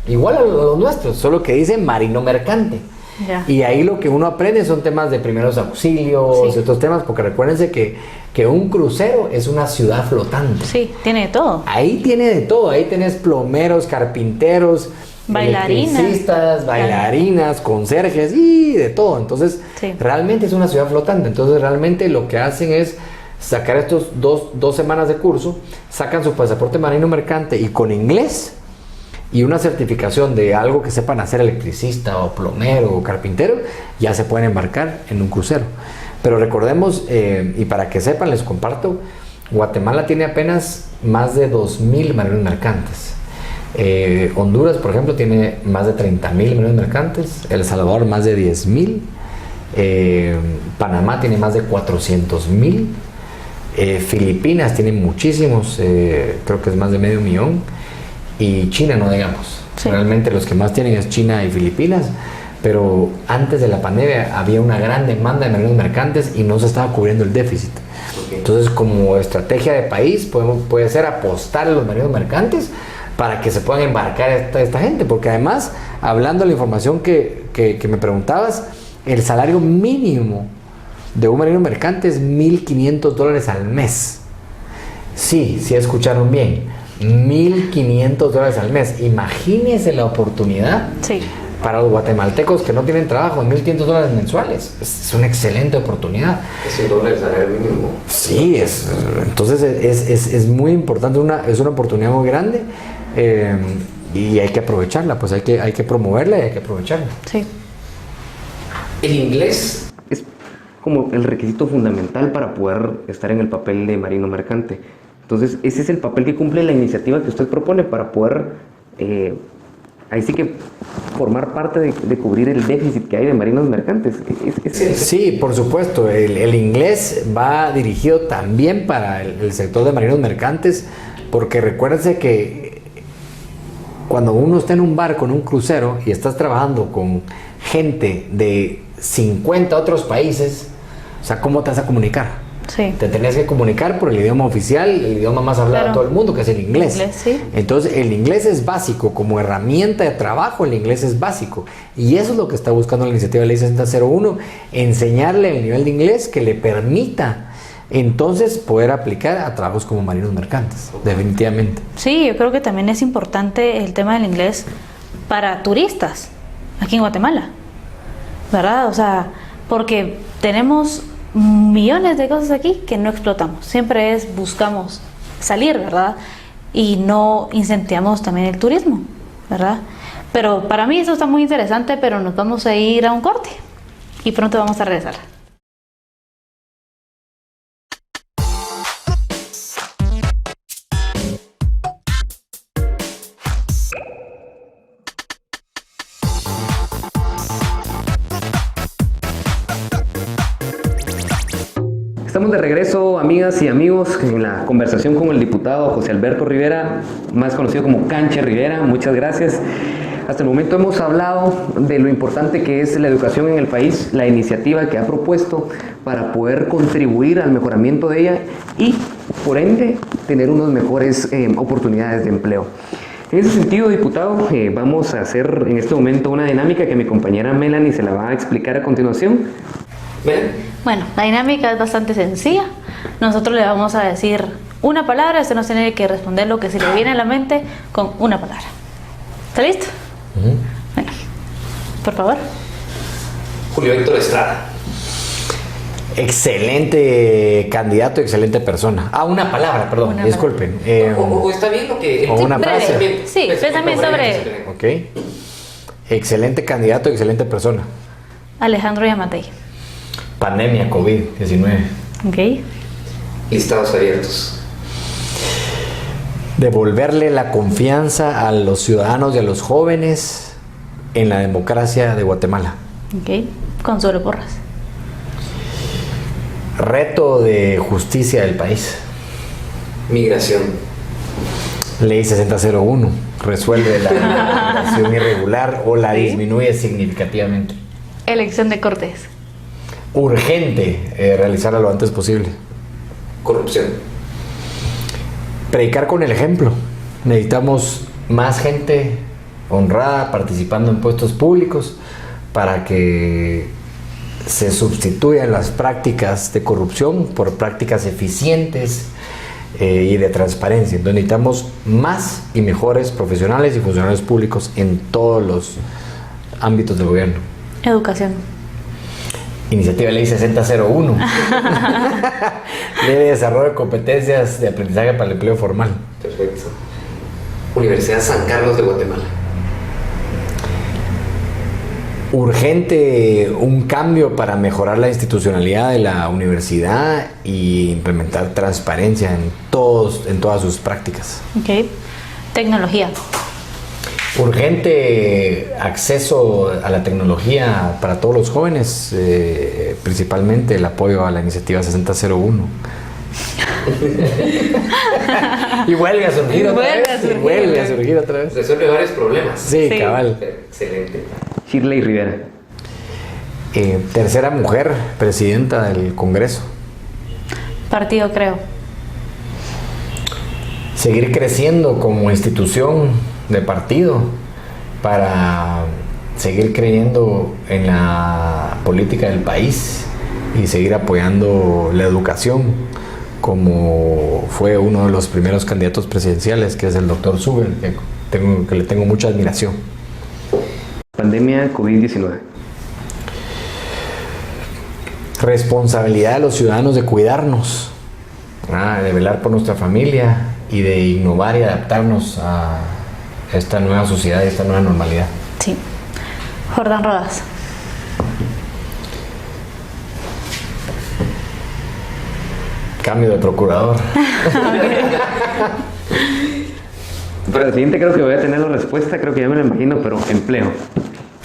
igual a los nuestros, solo que dice marino mercante. Ya. Y ahí lo que uno aprende son temas de primeros auxilios y otros temas, porque recuérdense que un crucero es una ciudad flotante. Sí, tiene de todo. Ahí tiene de todo, ahí tenés plomeros, carpinteros, Bailarinas. electricistas, bailarinas, conserjes y de todo. Entonces, Sí. realmente es una ciudad flotante. Entonces, realmente lo que hacen es sacar estos dos semanas de curso, sacan su pasaporte marino mercante y con inglés y una certificación de algo que sepan hacer electricista o plomero o carpintero, ya se pueden embarcar en un crucero. Pero recordemos, y para que sepan, les comparto, Guatemala tiene apenas más de 2,000 marinos mercantes. Honduras, por ejemplo, tiene más de 30,000 marinos mercantes. El Salvador más de 10,000. Panamá tiene más de 400,000. Filipinas tiene muchísimos, creo que es más de 500,000. Y China, no digamos. Sí. Realmente los que más tienen es China y Filipinas. Pero antes de la pandemia había una gran demanda de marinos mercantes y no se estaba cubriendo el déficit. Entonces, como estrategia de país, puede ser apostar a los marinos mercantes para que se puedan embarcar esta gente. Porque además, hablando de la información que me preguntabas, el salario mínimo de un marino mercante es $1,500 al mes. Sí escucharon bien, $1,500 al mes. Imagínense la oportunidad. Sí. Para los guatemaltecos que no tienen trabajo, $1,500 mensuales. Es una excelente oportunidad. Es el doble del salario mínimo. Sí, entonces es muy importante, es una oportunidad muy grande y hay que aprovecharla, pues hay que promoverla y hay que aprovecharla. Sí. El inglés es como el requisito fundamental para poder estar en el papel de marino mercante. Entonces, ese es el papel que cumple la iniciativa que usted propone para poder, ahí sí que formar parte de cubrir el déficit que hay de marinos mercantes. Sí, por supuesto. El inglés va dirigido también para el sector de marinos mercantes, porque recuérdense que cuando uno está en un barco, en un crucero, y estás trabajando con gente de 50 otros países, o sea, ¿cómo te vas a comunicar? Sí. Te tenés que comunicar por el idioma oficial, el idioma más hablado Claro. de todo el mundo, que es el inglés. Sí. Entonces, el inglés es básico, como herramienta de trabajo, el inglés es básico. Y eso es lo que está buscando la iniciativa de Ley 6001, enseñarle el nivel de inglés que le permita entonces poder aplicar a trabajos como marinos mercantes, definitivamente. Sí, yo creo que también es importante el tema del inglés para turistas aquí en Guatemala, ¿verdad? O sea, porque tenemos millones de cosas aquí que no explotamos. Siempre buscamos salir, ¿verdad? Y no incentivamos también el turismo, ¿verdad? Pero para mí eso está muy interesante, pero nos vamos a ir a un corte y pronto vamos a regresar. Estamos de regreso, amigas y amigos, en la conversación con el diputado José Alberto Rivera, más conocido como Canche Rivera. Muchas gracias. Hasta el momento hemos hablado de lo importante que es la educación en el país, la iniciativa que ha propuesto para poder contribuir al mejoramiento de ella y, por ende, tener unas mejores oportunidades de empleo. En ese sentido, diputado, vamos a hacer en este momento una dinámica que mi compañera Melanie se la va a explicar a continuación. Bueno, la dinámica es bastante sencilla. Nosotros le vamos a decir una palabra, usted nos tiene que responder lo que se le viene a la mente con una palabra. ¿Está listo? Bueno, por favor. Julio Héctor Estrada. Excelente candidato, excelente persona. Una palabra, perdón, Una disculpen. O está bien lo que... O una breve. frase. Sí, pensamiento breve. Ok. Excelente candidato, excelente persona. Alejandro Yamatei. Pandemia, COVID-19. Ok. Listados abiertos. Devolverle la confianza a los ciudadanos y a los jóvenes en la democracia de Guatemala. Ok. Consuelo Porras. Reto de justicia del país. Migración. Ley 6001. Resuelve la migración irregular o la disminuye significativamente. Elección de Cortes. Urgente realizarla lo antes posible. Corrupción. Predicar con el ejemplo. necesitamos más gente honrada participando en puestos públicos para que se sustituyan las prácticas de corrupción por prácticas eficientes y de transparencia. Entonces necesitamos más y mejores profesionales y funcionarios públicos en todos los ámbitos del gobierno. Educación. Iniciativa Ley 6001. Ley de Desarrollo de Competencias de Aprendizaje para el Empleo Formal. Perfecto. Universidad San Carlos de Guatemala. Urgente un cambio para mejorar la institucionalidad de la universidad y implementar transparencia en todas sus prácticas. Ok. Tecnología. Urgente acceso a la tecnología para todos los jóvenes, principalmente el apoyo a la iniciativa 6001. Y vuelve a surgir otra vez. Resuelve varios problemas. Sí, cabal. Excelente. Shirley Rivera. Tercera mujer presidenta del Congreso. Partido, creo. Seguir creciendo como institución de partido para seguir creyendo en la política del país y seguir apoyando la educación, como fue uno de los primeros candidatos presidenciales, que es el doctor Zuber, que le tengo mucha admiración. Pandemia COVID-19. Responsabilidad de los ciudadanos de cuidarnos, de velar por nuestra familia y de innovar y adaptarnos a esta nueva sociedad y esta nueva normalidad. Sí. Jordán Rodas. Cambio de procurador. Pero el siguiente creo que voy a tener la respuesta, creo que ya me lo imagino, pero empleo.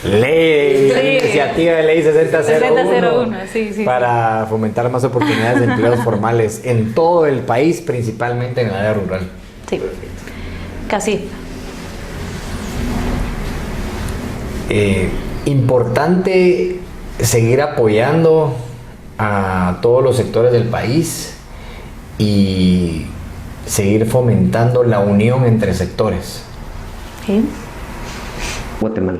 Ley, Sí. iniciativa de ley 6001, sí. para fomentar más oportunidades de empleos formales en todo el país, principalmente en el área rural. Sí. Casi. Importante seguir apoyando a todos los sectores del país y seguir fomentando la unión entre sectores. Sí. Guatemala.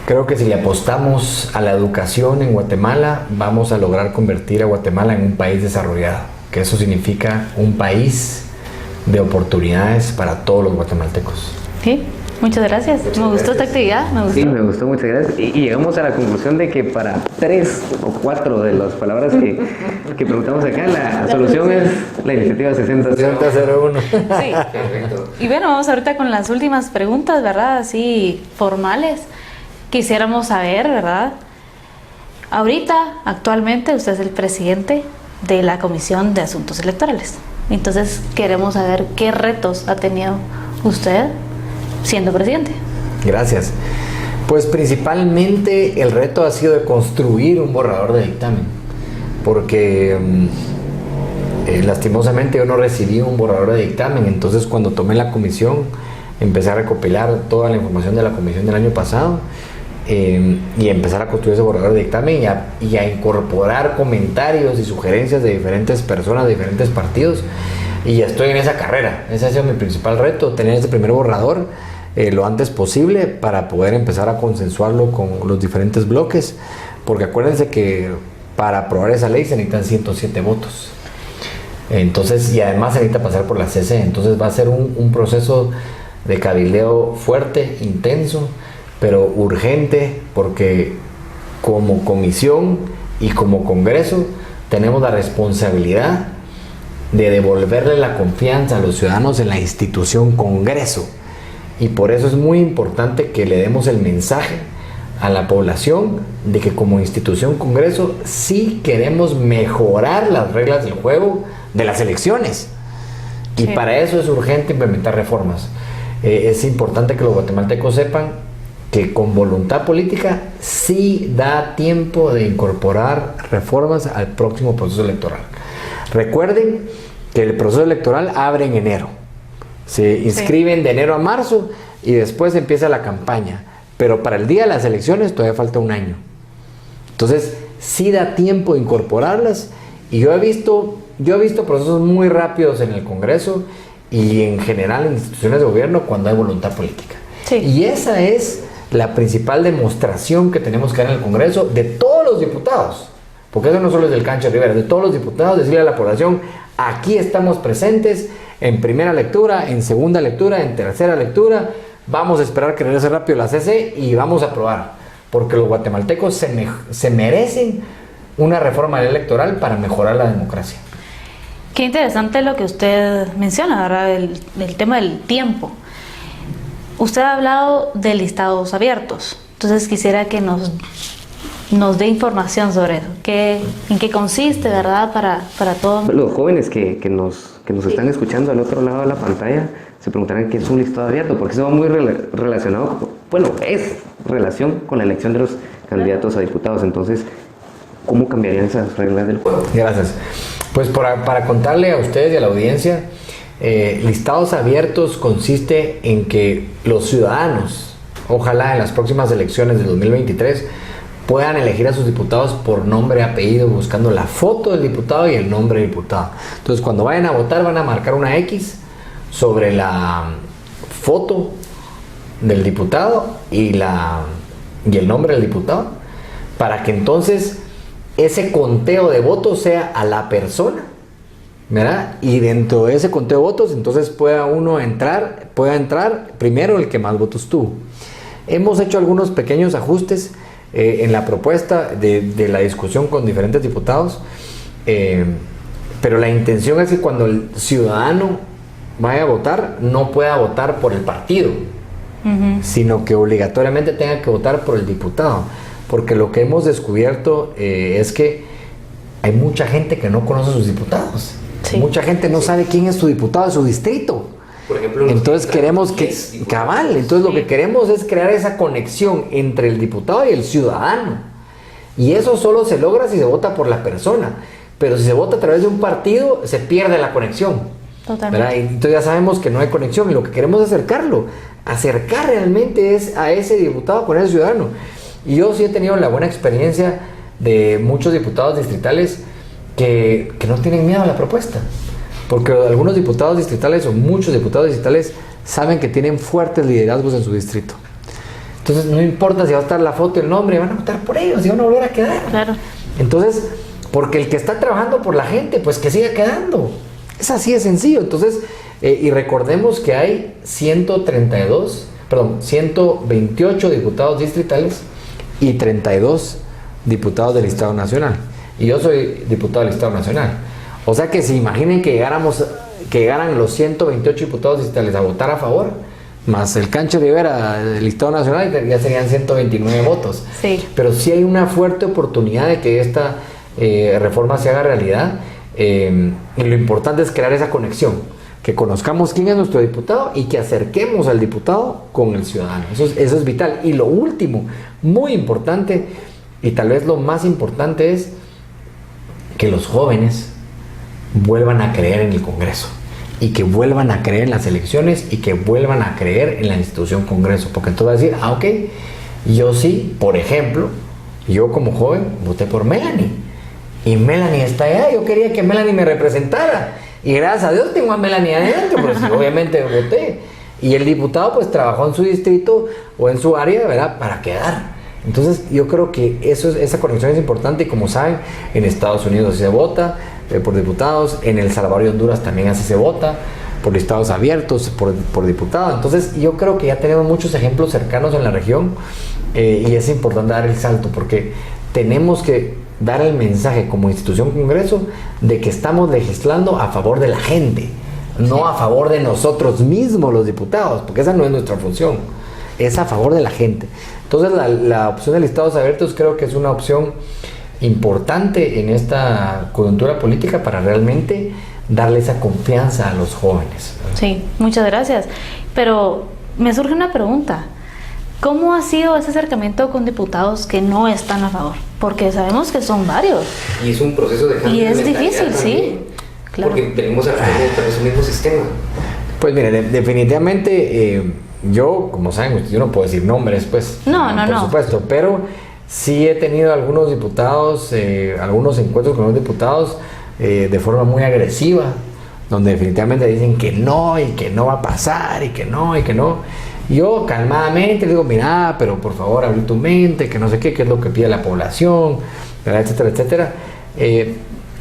Creo que si le apostamos a la educación en Guatemala, vamos a lograr convertir a Guatemala en un país desarrollado, que eso significa un país de oportunidades para todos los guatemaltecos. Sí. Muchas gracias. Me gustó esta actividad. Me gustó. Sí, me gustó, muchas gracias. Y llegamos a la conclusión de que para 3 o 4 de las palabras que preguntamos acá, la solución es la iniciativa 6001. Sí. Perfecto. Y bueno, vamos ahorita con las últimas preguntas, ¿verdad? Así formales. Quisiéramos saber, ¿verdad? Ahorita, actualmente, usted es el presidente de la Comisión de Asuntos Electorales. Entonces, queremos saber qué retos ha tenido usted siendo presidente. Gracias. Pues principalmente el reto ha sido de construir un borrador de dictamen, porque lastimosamente yo no recibí un borrador de dictamen. Entonces, cuando tomé la comisión, empecé a recopilar toda la información de la comisión del año pasado y empezar a construir ese borrador de dictamen y a incorporar comentarios y sugerencias de diferentes personas, de diferentes partidos. Y ya estoy en esa carrera. Ese ha sido mi principal reto, tener ese primer borrador lo antes posible para poder empezar a consensuarlo con los diferentes bloques, porque acuérdense que para aprobar esa ley se necesitan 107 votos. Entonces, y además se necesita pasar por la CC. Entonces va a ser un proceso de cabildeo fuerte, intenso, pero urgente, porque como comisión y como Congreso tenemos la responsabilidad de devolverle la confianza a los ciudadanos en la institución Congreso. Y por eso es muy importante que le demos el mensaje a la población de que como institución Congreso sí queremos mejorar las reglas del juego de las elecciones. Y para eso es urgente implementar reformas. Es importante que los guatemaltecos sepan que con voluntad política sí da tiempo de incorporar reformas al próximo proceso electoral. Recuerden que el proceso electoral abre en enero. Se inscriben de enero a marzo y después empieza la campaña. Pero para el día de las elecciones todavía falta un año. Entonces, sí da tiempo de incorporarlas. Y yo he visto yo he visto procesos muy rápidos en el Congreso y en general en instituciones de gobierno cuando hay voluntad política. Sí. Y esa es la principal demostración que tenemos que dar en el Congreso de todos los diputados, porque eso no solo es del Cancho Rivera, de todos los diputados, decirle a la población, aquí estamos presentes en primera lectura, en segunda lectura, en tercera lectura, vamos a esperar que regrese rápido la CC y vamos a aprobar, porque los guatemaltecos se merecen una reforma electoral para mejorar la democracia. Qué interesante lo que usted menciona, ¿verdad? El tema del tiempo. Usted ha hablado de listados abiertos, entonces quisiera que nos dé información sobre eso. ¿En qué consiste, verdad, para todos? Los jóvenes que nos están escuchando al otro lado de la pantalla se preguntarán qué es un listado abierto, porque eso va muy relacionado, bueno, es relación con la elección de los candidatos a diputados. Entonces, ¿cómo cambiarían esas reglas del juego? Gracias. Pues para contarle a ustedes y a la audiencia, listados abiertos consiste en que los ciudadanos, ojalá en las próximas elecciones del 2023, puedan elegir a sus diputados por nombre y apellido, buscando la foto del diputado y el nombre del diputado. Entonces, cuando vayan a votar, van a marcar una X sobre la foto del diputado y el nombre del diputado, para que entonces ese conteo de votos sea a la persona, ¿verdad? Y dentro de ese conteo de votos, entonces pueda entrar primero el que más votos tuvo. Hemos hecho algunos pequeños ajustes en la propuesta de la discusión con diferentes diputados, pero la intención es que cuando el ciudadano vaya a votar, no pueda votar por el partido, sino que obligatoriamente tenga que votar por el diputado, porque lo que hemos descubierto es que hay mucha gente que no conoce a sus diputados. Sí. Mucha gente no sabe quién es su diputado de su distrito. Por ejemplo, entonces queremos entonces lo que queremos es crear esa conexión entre el diputado y el ciudadano. Y eso solo se logra si se vota por la persona. Pero si se vota a través de un partido, se pierde la conexión. Totalmente. Entonces ya sabemos que no hay conexión y lo que queremos es acercar realmente es a ese diputado con ese ciudadano. Y yo sí he tenido la buena experiencia de muchos diputados distritales que no tienen miedo a la propuesta. Porque algunos diputados distritales o muchos diputados distritales saben que tienen fuertes liderazgos en su distrito. Entonces no importa si va a estar la foto y el nombre, van a votar por ellos y van a volver a quedar. Claro. Entonces, porque el que está trabajando por la gente, pues que siga quedando. Es así de sencillo. Entonces, y recordemos que hay 128 diputados distritales y 32 diputados del Estado Nacional. Y yo soy diputado del Estado Nacional. O sea que si imaginen que llegaran los 128 diputados distritales a votar a favor, más el Cancho Rivera del Estado Nacional, ya serían 129 votos. Sí. Pero sí hay una fuerte oportunidad de que esta reforma se haga realidad. Y lo importante es crear esa conexión, que conozcamos quién es nuestro diputado y que acerquemos al diputado con el ciudadano. Eso es vital. Y lo último, muy importante, y tal vez lo más importante, es que los jóvenes vuelvan a creer en el Congreso y que vuelvan a creer en las elecciones y que vuelvan a creer en la institución Congreso, porque entonces va a decir, ok, yo sí, por ejemplo, yo como joven voté por Melanie y Melanie está allá, yo quería que Melanie me representara y gracias a Dios tengo a Melanie adentro, pero sí, obviamente voté, y el diputado pues trabajó en su distrito o en su área, ¿verdad?, para quedar. Entonces yo creo que esa conexión es importante, y como saben, en Estados Unidos así se vota por diputados, en El Salvador y Honduras también así se vota, por listados abiertos, por diputado. Entonces yo creo que ya tenemos muchos ejemplos cercanos en la región, y es importante dar el salto, porque tenemos que dar el mensaje como institución Congreso de que estamos legislando a favor de la gente, no a favor de nosotros mismos los diputados, porque esa no es nuestra función, es a favor de la gente. Entonces la opción de listados abiertos creo que es una opción importante en esta coyuntura política para realmente darle esa confianza a los jóvenes. Sí, muchas gracias. Pero me surge una pregunta. ¿Cómo ha sido ese acercamiento con diputados que no están a favor? Porque sabemos que son varios. Y es un proceso de cambio. Y es de difícil, sí. Claro. Porque tenemos al mismo sistema. Pues mire, definitivamente yo, como saben, yo no puedo decir nombres, pues. No. Por supuesto, pero sí he tenido algunos diputados, algunos encuentros con los diputados de forma muy agresiva, donde definitivamente dicen que no y que no va a pasar y que no y que no. Yo calmadamente le digo, mira, pero por favor abre tu mente, que no sé qué es lo que pide la población, ¿verdad? Etcétera, etcétera.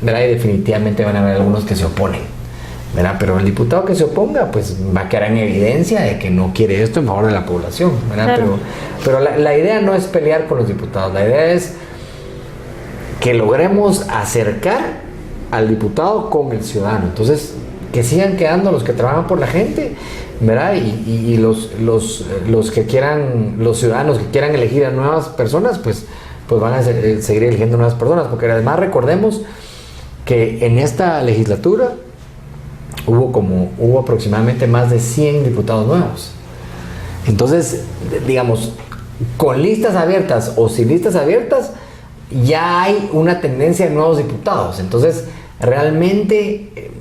¿Verdad? Y definitivamente van a haber algunos que se oponen, ¿verdad? Pero el diputado que se oponga, pues va a quedar en evidencia de que no quiere esto en favor de la población, ¿verdad? Claro. Pero la idea no es pelear con los diputados, la idea es que logremos acercar al diputado con el ciudadano. Entonces, que sigan quedando los que trabajan por la gente, ¿verdad? Y los que quieran, los ciudadanos que quieran elegir a nuevas personas, pues van a seguir eligiendo nuevas personas, porque además recordemos que en esta legislatura hubo aproximadamente más de 100 diputados nuevos. Entonces, digamos, con listas abiertas o sin listas abiertas, ya hay una tendencia de nuevos diputados. Entonces, realmente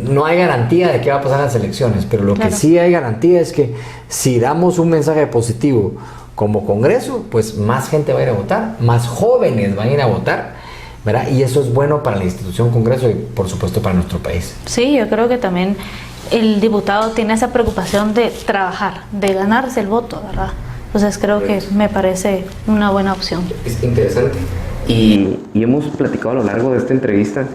no hay garantía de qué va a pasar en las elecciones, pero lo que sí hay garantía es que si damos un mensaje positivo como Congreso, pues más gente va a ir a votar, más jóvenes van a ir a votar, ¿verdad? Y eso es bueno para la institución Congreso y por supuesto para nuestro país. Sí, yo creo que también el diputado tiene esa preocupación de trabajar, de ganarse el voto, ¿verdad? Entonces creo que me parece una buena opción. Es interesante. Y hemos platicado a lo largo de esta entrevista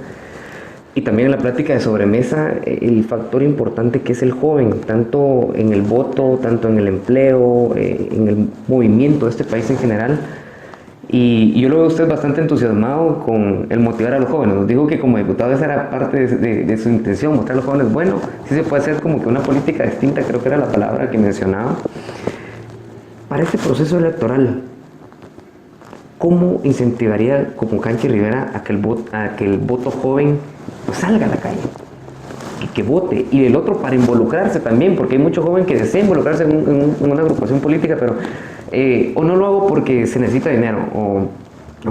y también en la plática de sobremesa el factor importante que es el joven, tanto en el voto, tanto en el empleo, en el movimiento de este país en general. Y yo lo veo a usted bastante entusiasmado con el motivar a los jóvenes. Nos dijo que como diputado esa era parte de su intención, mostrar a los jóvenes, bueno, sí se puede hacer como que una política distinta, creo que era la palabra que mencionaba. Para este proceso electoral, ¿cómo incentivaría como Canchi Rivera a que el voto joven pues salga a la calle? Que vote, y el otro para involucrarse también, porque hay mucho joven que desea involucrarse en una agrupación política, pero o no lo hago porque se necesita dinero, o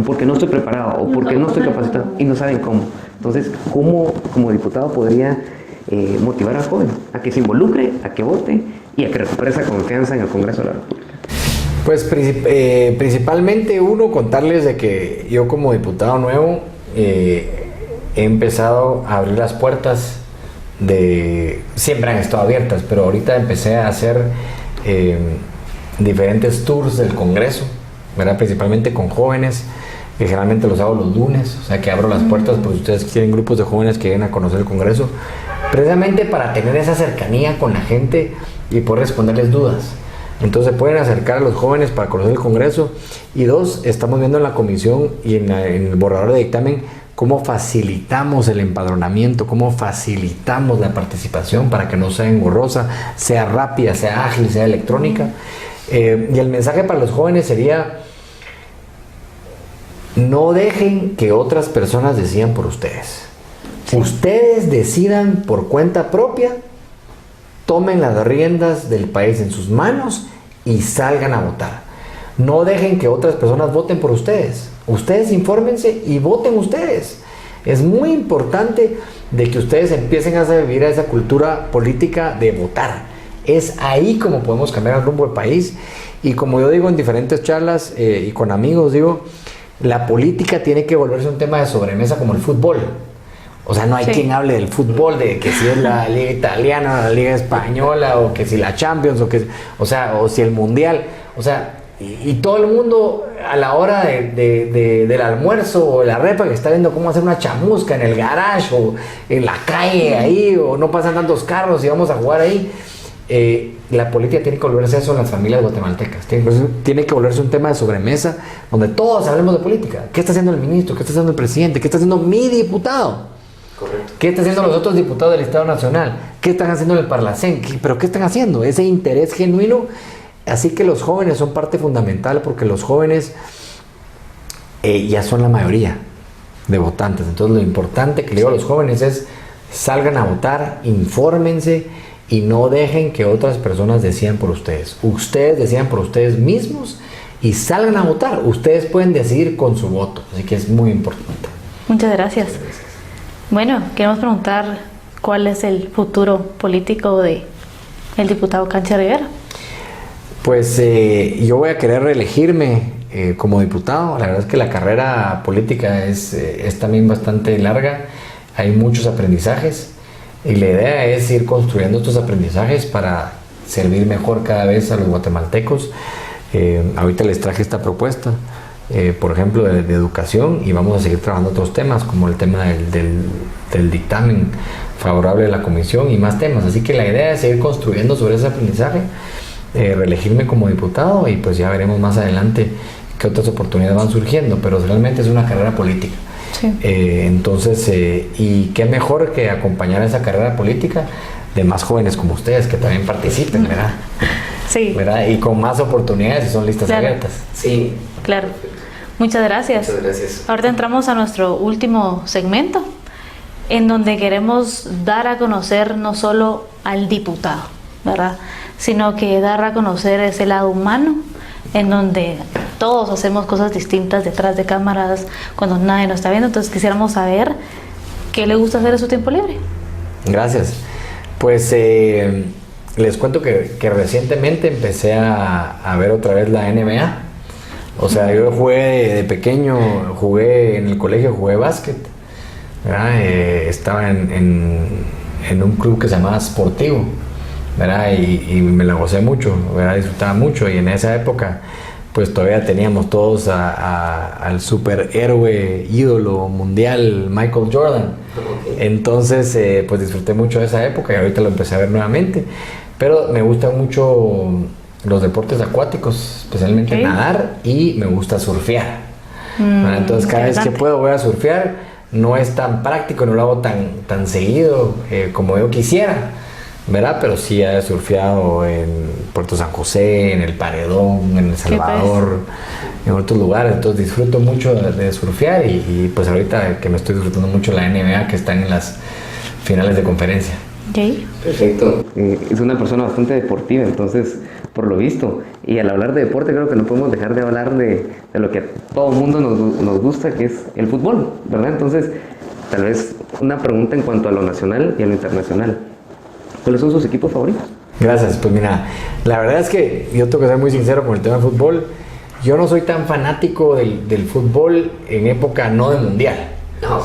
porque no estoy preparado, o porque no estoy capacitado, y no saben cómo. Entonces, ¿cómo como diputado podría motivar al joven a que se involucre, a que vote y a que recupere esa confianza en el Congreso de la República? Pues principalmente contarles de que yo como diputado nuevo he empezado a abrir las puertas siempre han estado abiertas, pero ahorita empecé a hacer diferentes tours del Congreso, ¿verdad? Principalmente con jóvenes, que generalmente los hago los lunes, o sea que abro las puertas, pues ustedes tienen grupos de jóvenes que vienen a conocer el Congreso, precisamente para tener esa cercanía con la gente y poder responderles dudas. Entonces pueden acercar a los jóvenes para conocer el Congreso. Y dos, estamos viendo en la comisión y en el borrador de dictamen cómo facilitamos el empadronamiento, cómo facilitamos la participación para que no sea engorrosa, sea rápida, sea ágil, sea electrónica. Y el mensaje para los jóvenes sería: no dejen que otras personas decidan por ustedes. Sí. Ustedes decidan por cuenta propia, tomen las riendas del país en sus manos y salgan a votar. No dejen que otras personas voten por ustedes. Ustedes infórmense y voten ustedes. Es muy importante de que ustedes empiecen a vivir esa cultura política de votar. Es ahí como podemos cambiar el rumbo del país. Y como yo digo en diferentes charlas y con amigos, digo, la política tiene que volverse un tema de sobremesa como el fútbol. O sea, no hay quien hable del fútbol, de que si es la liga italiana, la liga española, o que si la Champions, o si el Mundial. O sea, y todo el mundo a la hora del almuerzo o la repa que está viendo cómo hacer una chamusca en el garage o en la calle ahí, o no pasan tantos carros y vamos a jugar ahí. La política tiene que volverse eso en las familias guatemaltecas. Tiene que volverse un tema de sobremesa donde todos hablemos de política. ¿Qué está haciendo el ministro? ¿Qué está haciendo el presidente? ¿Qué está haciendo mi diputado? Correcto. ¿Qué están haciendo los otros diputados del Estado Nacional? ¿Qué están haciendo en el Parlacén? ¿Pero qué están haciendo? Ese interés genuino. Así que los jóvenes son parte fundamental, porque los jóvenes ya son la mayoría de votantes. Entonces lo importante que le digo a los jóvenes es: salgan a votar, infórmense y no dejen que otras personas decidan por ustedes. Ustedes decidan por ustedes mismos y salgan a votar. Ustedes pueden decidir con su voto. Así que es muy importante. Muchas gracias. Bueno, queremos preguntar cuál es el futuro político de el diputado Canchi Rivera. Pues yo voy a querer reelegirme como diputado. La verdad es que la carrera política es también bastante larga hay muchos aprendizajes y la idea es ir construyendo estos aprendizajes para servir mejor cada vez a los guatemaltecos. Ahorita les traje esta propuesta, por ejemplo, de educación, y vamos a seguir trabajando otros temas como el tema del dictamen favorable de la comisión y más temas. Así que la idea es seguir construyendo sobre ese aprendizaje, reelegirme como diputado y pues ya veremos más adelante qué otras oportunidades van surgiendo, pero realmente es una carrera política. Sí. Entonces, y qué mejor que acompañar esa carrera política de más jóvenes como ustedes que también participen, ¿verdad? Sí. ¿Verdad? Y con más oportunidades y son listas Claro. abiertas. Sí. Claro. Muchas gracias. Muchas gracias. Ahorita entramos a nuestro último segmento, en donde queremos dar a conocer no solo al diputado, ¿verdad? Sino que dar a conocer ese lado humano, en donde todos hacemos cosas distintas detrás de cámaras, cuando nadie nos está viendo. Entonces quisiéramos saber qué le gusta hacer en su tiempo libre. Gracias. Pues les cuento que recientemente empecé a ver otra vez la NBA. O sea, yo jugué de pequeño, jugué en el colegio, jugué básquet, ¿verdad? Estaba en un club que se llamaba Sportivo, ¿verdad? Y me la gocé mucho, ¿verdad? Disfrutaba mucho, y en esa época pues todavía teníamos todos al superhéroe ídolo mundial Michael Jordan. Entonces pues disfruté mucho de esa época y ahorita lo empecé a ver nuevamente, pero me gustan mucho los deportes acuáticos, especialmente nadar, y me gusta surfear. Entonces cada vez que puedo voy a surfear. No es tan práctico, no lo hago tan seguido como yo quisiera, ¿verdad? Pero sí he surfeado en Puerto San José, en El Paredón, en El Salvador, en otros lugares. Entonces disfruto mucho de surfear y pues ahorita que me estoy disfrutando mucho la NBA, que están en las finales de conferencia. Okay. Perfecto. Es una persona bastante deportiva, entonces, por lo visto. Y al hablar de deporte, creo que no podemos dejar de hablar de lo que a todo el mundo nos gusta, que es el fútbol, ¿verdad? Entonces, tal vez una pregunta en cuanto a lo nacional y a lo internacional. ¿Cuáles son sus equipos favoritos? Gracias. Pues mira, la verdad es que yo tengo que ser muy sincero con el tema del fútbol. Yo no soy tan fanático del fútbol en época no de mundial,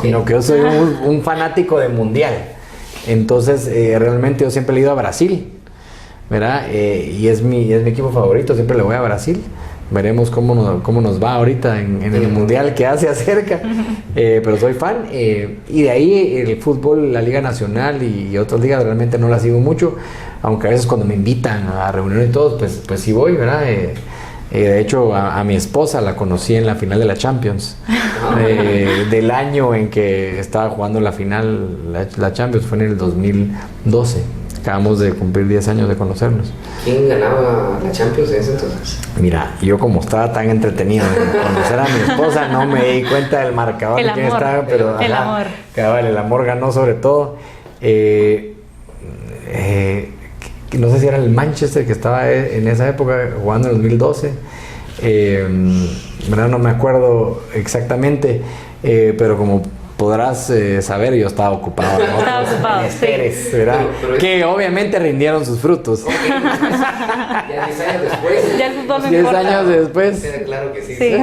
sino que yo soy un fanático de mundial. Entonces, realmente yo siempre he ido a Brasil, ¿verdad? Y es mi equipo favorito, siempre le voy a Brasil. Veremos cómo nos va ahorita en el mundial que se acerca, pero soy fan. Y de ahí el fútbol, la Liga Nacional y otras ligas realmente no las sigo mucho, aunque a veces cuando me invitan a reuniones y todo, pues sí voy, ¿verdad? De hecho, a mi esposa la conocí en la final de la Champions, del año en que estaba jugando la final, la Champions, fue en el 2012. Acabamos de cumplir 10 años de conocernos. ¿Quién ganaba la Champions en ese entonces? Mira, yo como estaba tan entretenido en conocer a mi esposa, no me di cuenta del marcador de quién estaba, pero el amor. Cabal, el amor ganó sobre todo. No sé si era el Manchester que estaba en esa época jugando en el 2012. ¿Verdad? No me acuerdo exactamente, pero como podrás saber, yo estaba ocupado en otros menesteres, ¿verdad? Pero que obviamente rindieron sus frutos. Ya 10 años después. Ya el fútbol no 10 importa. años después. Claro que sí. Sí.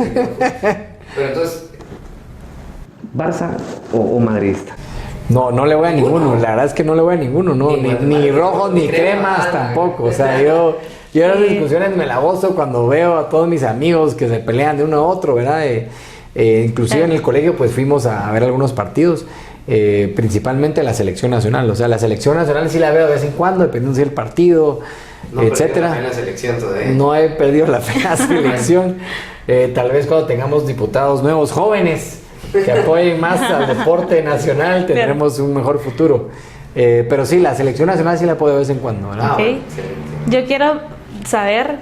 Pero entonces, ¿Barça o madridista? No le voy a ninguno, la verdad es que no le voy a ninguno, no, ni rojos ni cremas tampoco. O sea, yo en las discusiones me la gozo cuando veo a todos mis amigos que se pelean de uno a otro, ¿verdad? Inclusive en el colegio pues fuimos a ver algunos partidos, principalmente la selección nacional. O sea, la selección nacional sí la veo de vez en cuando, dependiendo si el partido, etcétera. La selección todavía. No he perdido la fe en la selección. Tal vez cuando tengamos diputados nuevos, jóvenes, que apoyen más al deporte nacional, tendremos un mejor futuro. Pero sí, la selección nacional sí la puedo de vez en cuando, ¿verdad? Okay. Yo quiero saber,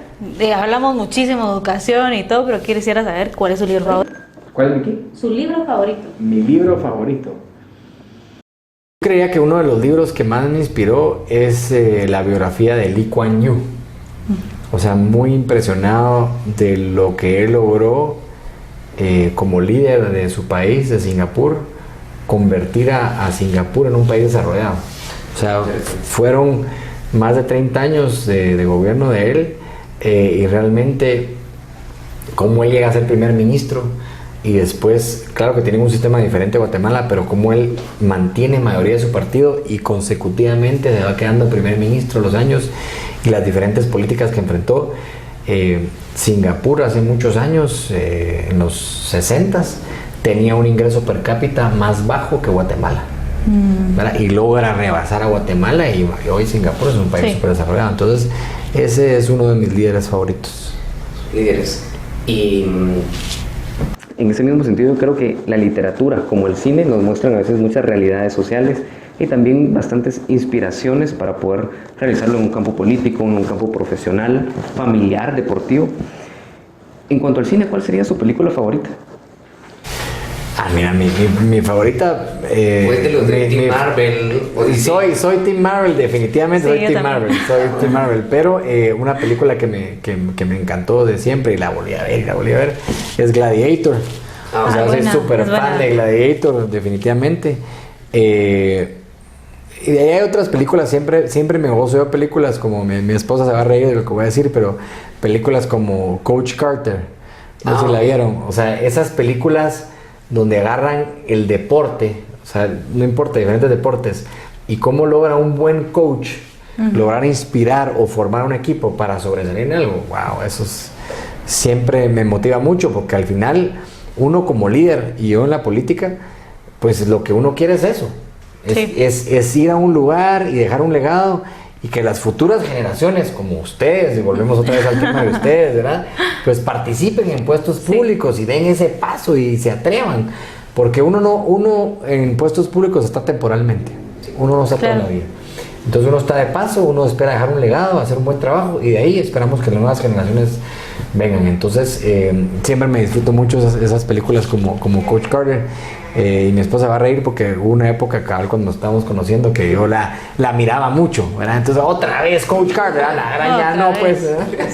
hablamos muchísimo de educación y todo, pero quisiera saber cuál es su libro favorito. ¿Cuál es mi qué? Su libro favorito. Mi libro favorito. Creía que uno de los libros que más me inspiró es la biografía de Lee Kuan Yew. O sea, muy impresionado de lo que él logró como líder de su país, de Singapur, convertir a Singapur en un país desarrollado. O sea, fueron más de 30 años de gobierno de él, y realmente cómo él llega a ser primer ministro, y después, claro que tienen un sistema diferente Guatemala, pero como él mantiene mayoría de su partido y consecutivamente se va quedando primer ministro los años y las diferentes políticas que enfrentó. Singapur hace muchos años, en los 60s, tenía un ingreso per cápita más bajo que Guatemala. ¿Verdad? Y logra rebasar a Guatemala y hoy Singapur es un país súper desarrollado. Entonces, ese es uno de mis líderes favoritos. Líderes. Y en ese mismo sentido, creo que la literatura, como el cine, nos muestran a veces muchas realidades sociales y también bastantes inspiraciones para poder realizarlo en un campo político, en un campo profesional, familiar, deportivo. En cuanto al cine, ¿cuál sería su película favorita? Mira, mi favorita... pues de los de Team Marvel. Soy Team Marvel, definitivamente Sí, soy Team Marvel, pero una película que me encantó de siempre y la volví a ver, es Gladiator. O sea, soy súper fan de Gladiator, definitivamente. Y de ahí hay otras películas, siempre me gozo de películas como, mi esposa se va a reír de lo que voy a decir, pero películas como Coach Carter, no sé si la vieron. O sea, esas películas donde agarran el deporte, o sea, no importa, diferentes deportes, y cómo logra un buen coach lograr inspirar o formar un equipo para sobresalir en algo. Wow, siempre me motiva mucho, porque al final uno como líder y yo en la política, pues lo que uno quiere es eso. Es ir a un lugar y dejar un legado y que las futuras generaciones como ustedes, y volvemos otra vez al tema de ustedes, ¿verdad? Pues participen en puestos públicos y den ese paso y se atrevan, porque uno en puestos públicos está temporalmente, uno no está toda la vida. Entonces uno está de paso, uno espera dejar un legado, hacer un buen trabajo y de ahí esperamos que las nuevas generaciones vengan. Entonces siempre me disfruto mucho esas películas como Coach Carter. Y mi esposa va a reír porque hubo una época cabal cuando nos estábamos conociendo que yo la miraba mucho, ¿verdad? Entonces otra vez Coach Carter, la gran ya no, pues.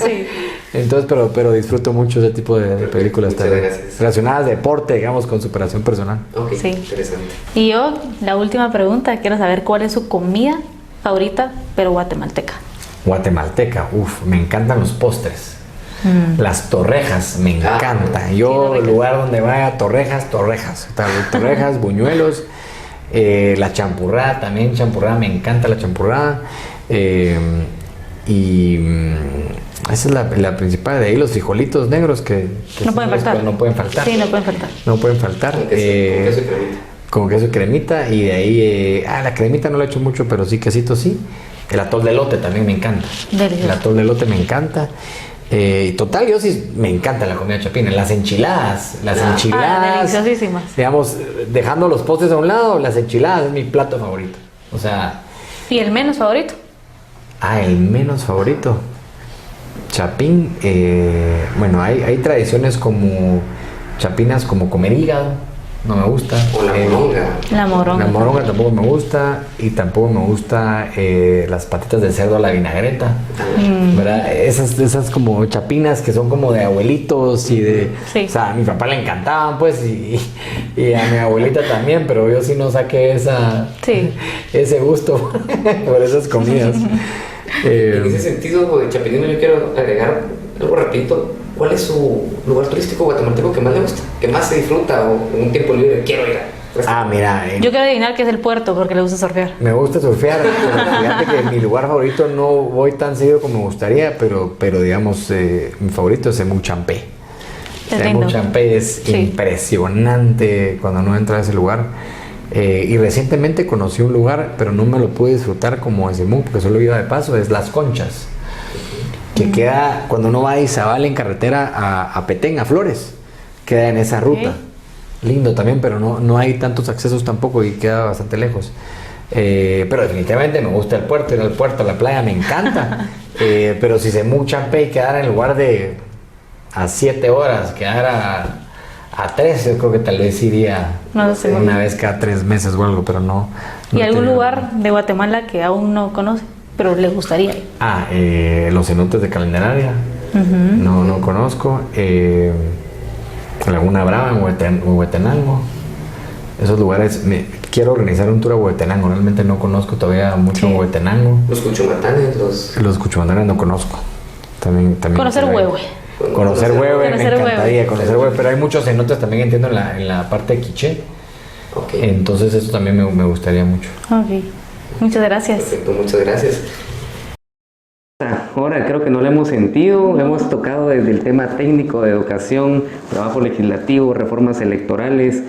Sí. Entonces, pero disfruto mucho ese tipo de películas relacionadas a deporte, digamos, con superación personal. Okay, sí. Interesante. Y yo, la última pregunta, quiero saber cuál es su comida favorita, pero guatemalteca. Guatemalteca, me encantan los postres. Las torrejas, me encanta. Yo, el lugar donde vaya, torrejas. Torrejas, buñuelos, la champurrada también, me encanta la champurrada. Y esa es la principal. De ahí los frijolitos negros que no pueden faltar. No pueden faltar. Sí, no pueden faltar. No pueden faltar. Con queso y cremita. Y de ahí, la cremita no la he hecho mucho, pero sí, quesito sí. El atol de elote también me encanta. Delicioso. El atol de elote me encanta. Total, yo sí me encanta la comida chapina. Las enchiladas. Deliciosísimas. Digamos, dejando los postres a un lado, las enchiladas es mi plato favorito. O sea. ¿Y el menos favorito? El menos favorito. Chapín. Bueno, hay tradiciones como chapinas, como comer hígado. No me gusta. O la moronga. La moronga tampoco me gusta. Y tampoco me gusta las patitas de cerdo a la vinagreta. ¿Verdad? Esas como chapinas que son como de abuelitos y de... Sí. O sea, a mi papá le encantaban, pues, y a mi abuelita también, pero yo sí no saqué ese gusto por esas comidas. En ese sentido, Chapinino, yo quiero agregar algo rapidito. ¿Cuál es su lugar turístico guatemalteco que más le gusta? ¿Que más se disfruta o en un tiempo libre quiero ir a? Mira. Yo quiero adivinar que es el puerto porque le gusta surfear. Me gusta surfear, pero fíjate que mi lugar favorito no voy tan seguido como me gustaría, pero digamos, mi favorito es Semu Champé. Semu Champé es impresionante cuando uno entra a ese lugar. Y recientemente conocí un lugar, pero no me lo pude disfrutar como Semu, porque solo iba de paso, es Las Conchas. Que queda, cuando uno va a Izabal en carretera a Petén, a Flores, queda en esa ruta. Lindo también, pero no hay tantos accesos tampoco y queda bastante lejos. Pero definitivamente me gusta el puerto, ir al puerto, a la playa, me encanta. Pero si Semu Champé y quedara en lugar de a 7 horas, quedara a 3, yo creo que tal vez iría una vez cada 3 meses o algo, pero no. ¿Y algún lugar de Guatemala que aún no conoce, pero le gustaría ir? Los cenotes de Calderaria. No conozco. Laguna Brava en Huehuetenango. Esos lugares, quiero organizar un tour a Huehuetenango. Realmente no conozco todavía mucho Huehuetenango. Los Cuchumatanes, Los Cuchumatanes no conozco. También conocer Huehue. Conocer Huehue, me Conocer encantaría Huehue. conocer Huehue, pero hay muchos cenotes también, entiendo, en la parte de Quiché. Ok. Entonces eso también me gustaría mucho. Ok. Muchas gracias. Perfecto, muchas gracias. Ahora creo que no lo hemos sentido, hemos tocado desde el tema técnico de educación, trabajo legislativo, reformas electorales.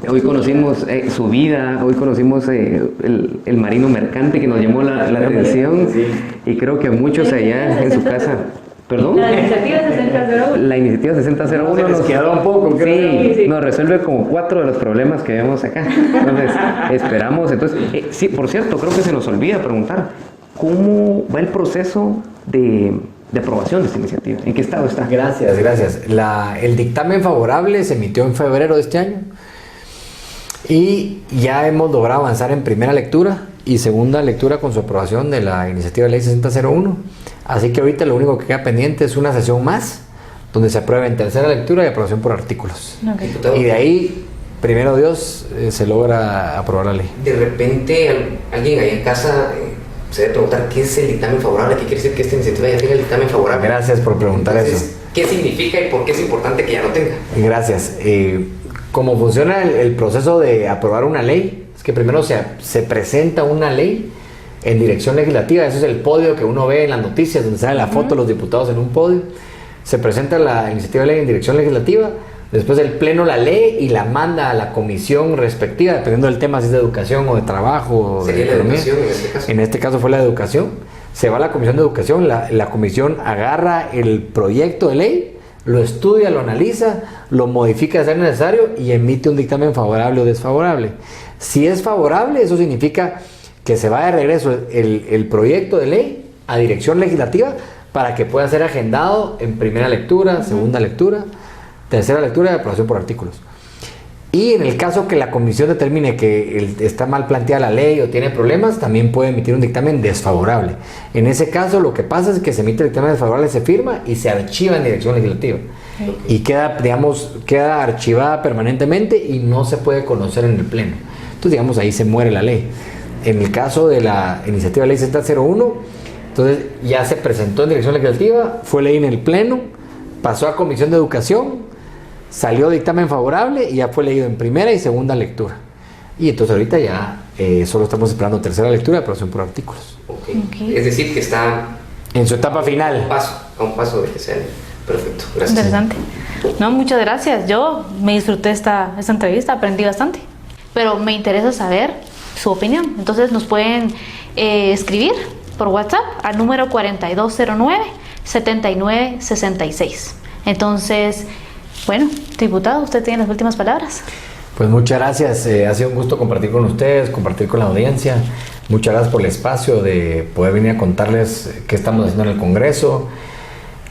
Hoy conocimos su vida, hoy conocimos el marino mercante que nos llamó la atención, y creo que muchos allá en su casa. ¿Perdón? La iniciativa 6001. La iniciativa 6001 Se les quedó un poco, creo. sí, nos resuelve como 4 de los problemas que vemos acá. Entonces, esperamos. Entonces, sí, por cierto, creo que se nos olvida preguntar, ¿cómo va el proceso de aprobación de esta iniciativa? ¿En qué estado está? Gracias. El dictamen favorable se emitió en febrero de este año y ya hemos logrado avanzar en primera lectura y segunda lectura con su aprobación de la iniciativa de ley 6001. Así que ahorita lo único que queda pendiente es una sesión más donde se apruebe en tercera lectura y aprobación por artículos. Ok. Diputado, Y de ahí, primero Dios, se logra aprobar la ley. de repente alguien ahí en casa se debe preguntar qué es el dictamen favorable, qué quiere decir que esta iniciativa ya tenga el dictamen favorable. Gracias por preguntar Entonces, eso. ¿qué significa y por qué es importante que ya lo tenga? Gracias. ¿Cómo funciona el proceso de aprobar una ley? Es que primero se presenta una ley en dirección legislativa. Eso es el podio que uno ve en las noticias, donde sale la foto de los diputados en un podio. Se presenta la iniciativa de ley en dirección legislativa. Después el pleno la lee y la manda a la comisión respectiva, dependiendo del tema, si es de educación o de trabajo. O Sería de la economía. educación en este caso. En este caso fue la de educación. Se va a la comisión de educación, la comisión agarra el proyecto de ley, lo estudia, lo analiza, lo modifica de ser necesario y emite un dictamen favorable o desfavorable. Si es favorable, eso significa que se va de regreso el proyecto de ley a dirección legislativa para que pueda ser agendado en primera lectura, segunda lectura, tercera lectura y aprobación por artículos. Y en el caso que la comisión determine que está mal planteada la ley o tiene problemas, también puede emitir un dictamen desfavorable. En ese caso lo que pasa es que se emite el dictamen desfavorable, se firma y se archiva en dirección legislativa. Y queda archivada permanentemente y no se puede conocer en el pleno. Entonces, digamos, ahí se muere la ley. En el caso de la iniciativa de ley 6001, entonces ya se presentó en dirección legislativa, fue ley en el pleno, pasó a comisión de educación, salió dictamen favorable y ya fue leído en primera y segunda lectura. Y entonces ahorita ya solo estamos esperando tercera lectura y aprobación por artículos. Ok. Es decir, que está En su etapa final. a un paso de que sea perfecto. Gracias. Interesante. No, muchas gracias. Yo me disfruté esta entrevista, aprendí bastante. Pero me interesa saber su opinión. Entonces nos pueden escribir por WhatsApp al número 4209-7966. Entonces, bueno, diputado, usted tiene las últimas palabras. Pues muchas gracias, ha sido un gusto compartir con ustedes, compartir con la audiencia. Muchas gracias por el espacio de poder venir a contarles qué estamos haciendo en el Congreso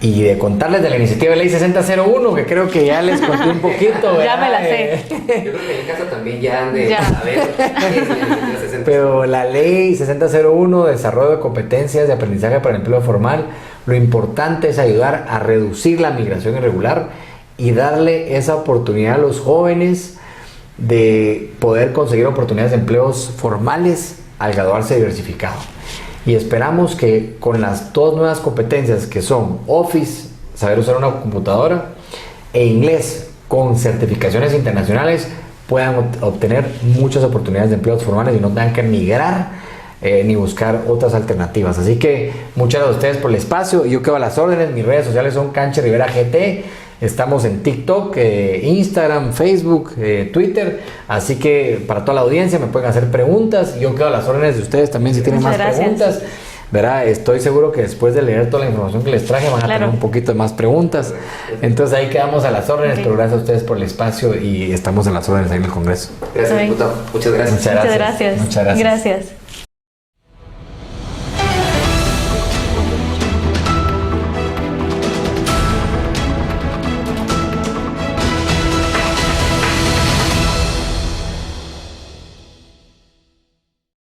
y de contarles de la iniciativa de ley 6001, que creo que ya les conté un poquito. Ya me la sé. Yo creo que en casa también ya han de Ya. saber qué es la iniciativa 60. Pero la ley 6001, desarrollo de competencias de aprendizaje para el empleo formal, lo importante es ayudar a reducir la migración irregular y darle esa oportunidad a los jóvenes de poder conseguir oportunidades de empleos formales al graduarse diversificado. Y esperamos que con las dos nuevas competencias que son Office, saber usar una computadora, e inglés con certificaciones internacionales, puedan obtener muchas oportunidades de empleos formales y no tengan que migrar ni buscar otras alternativas. Así que muchas gracias a ustedes por el espacio. Yo quedo a las órdenes. Mis redes sociales son Canche Rivera GT. Estamos en TikTok, Instagram, Facebook, Twitter. Así que para toda la audiencia me pueden hacer preguntas. Yo quedo a las órdenes de ustedes también si tienen Muchas más gracias. preguntas. Verá, estoy seguro que después de leer toda la información que les traje van a Claro. tener un poquito de más preguntas. Entonces ahí quedamos a las órdenes. Ok. Pero gracias a ustedes por el espacio y estamos a las órdenes ahí en el Congreso. Gracias, Está bien. diputado. Muchas gracias. Muchas Muchas gracias. gracias. Muchas gracias. Gracias.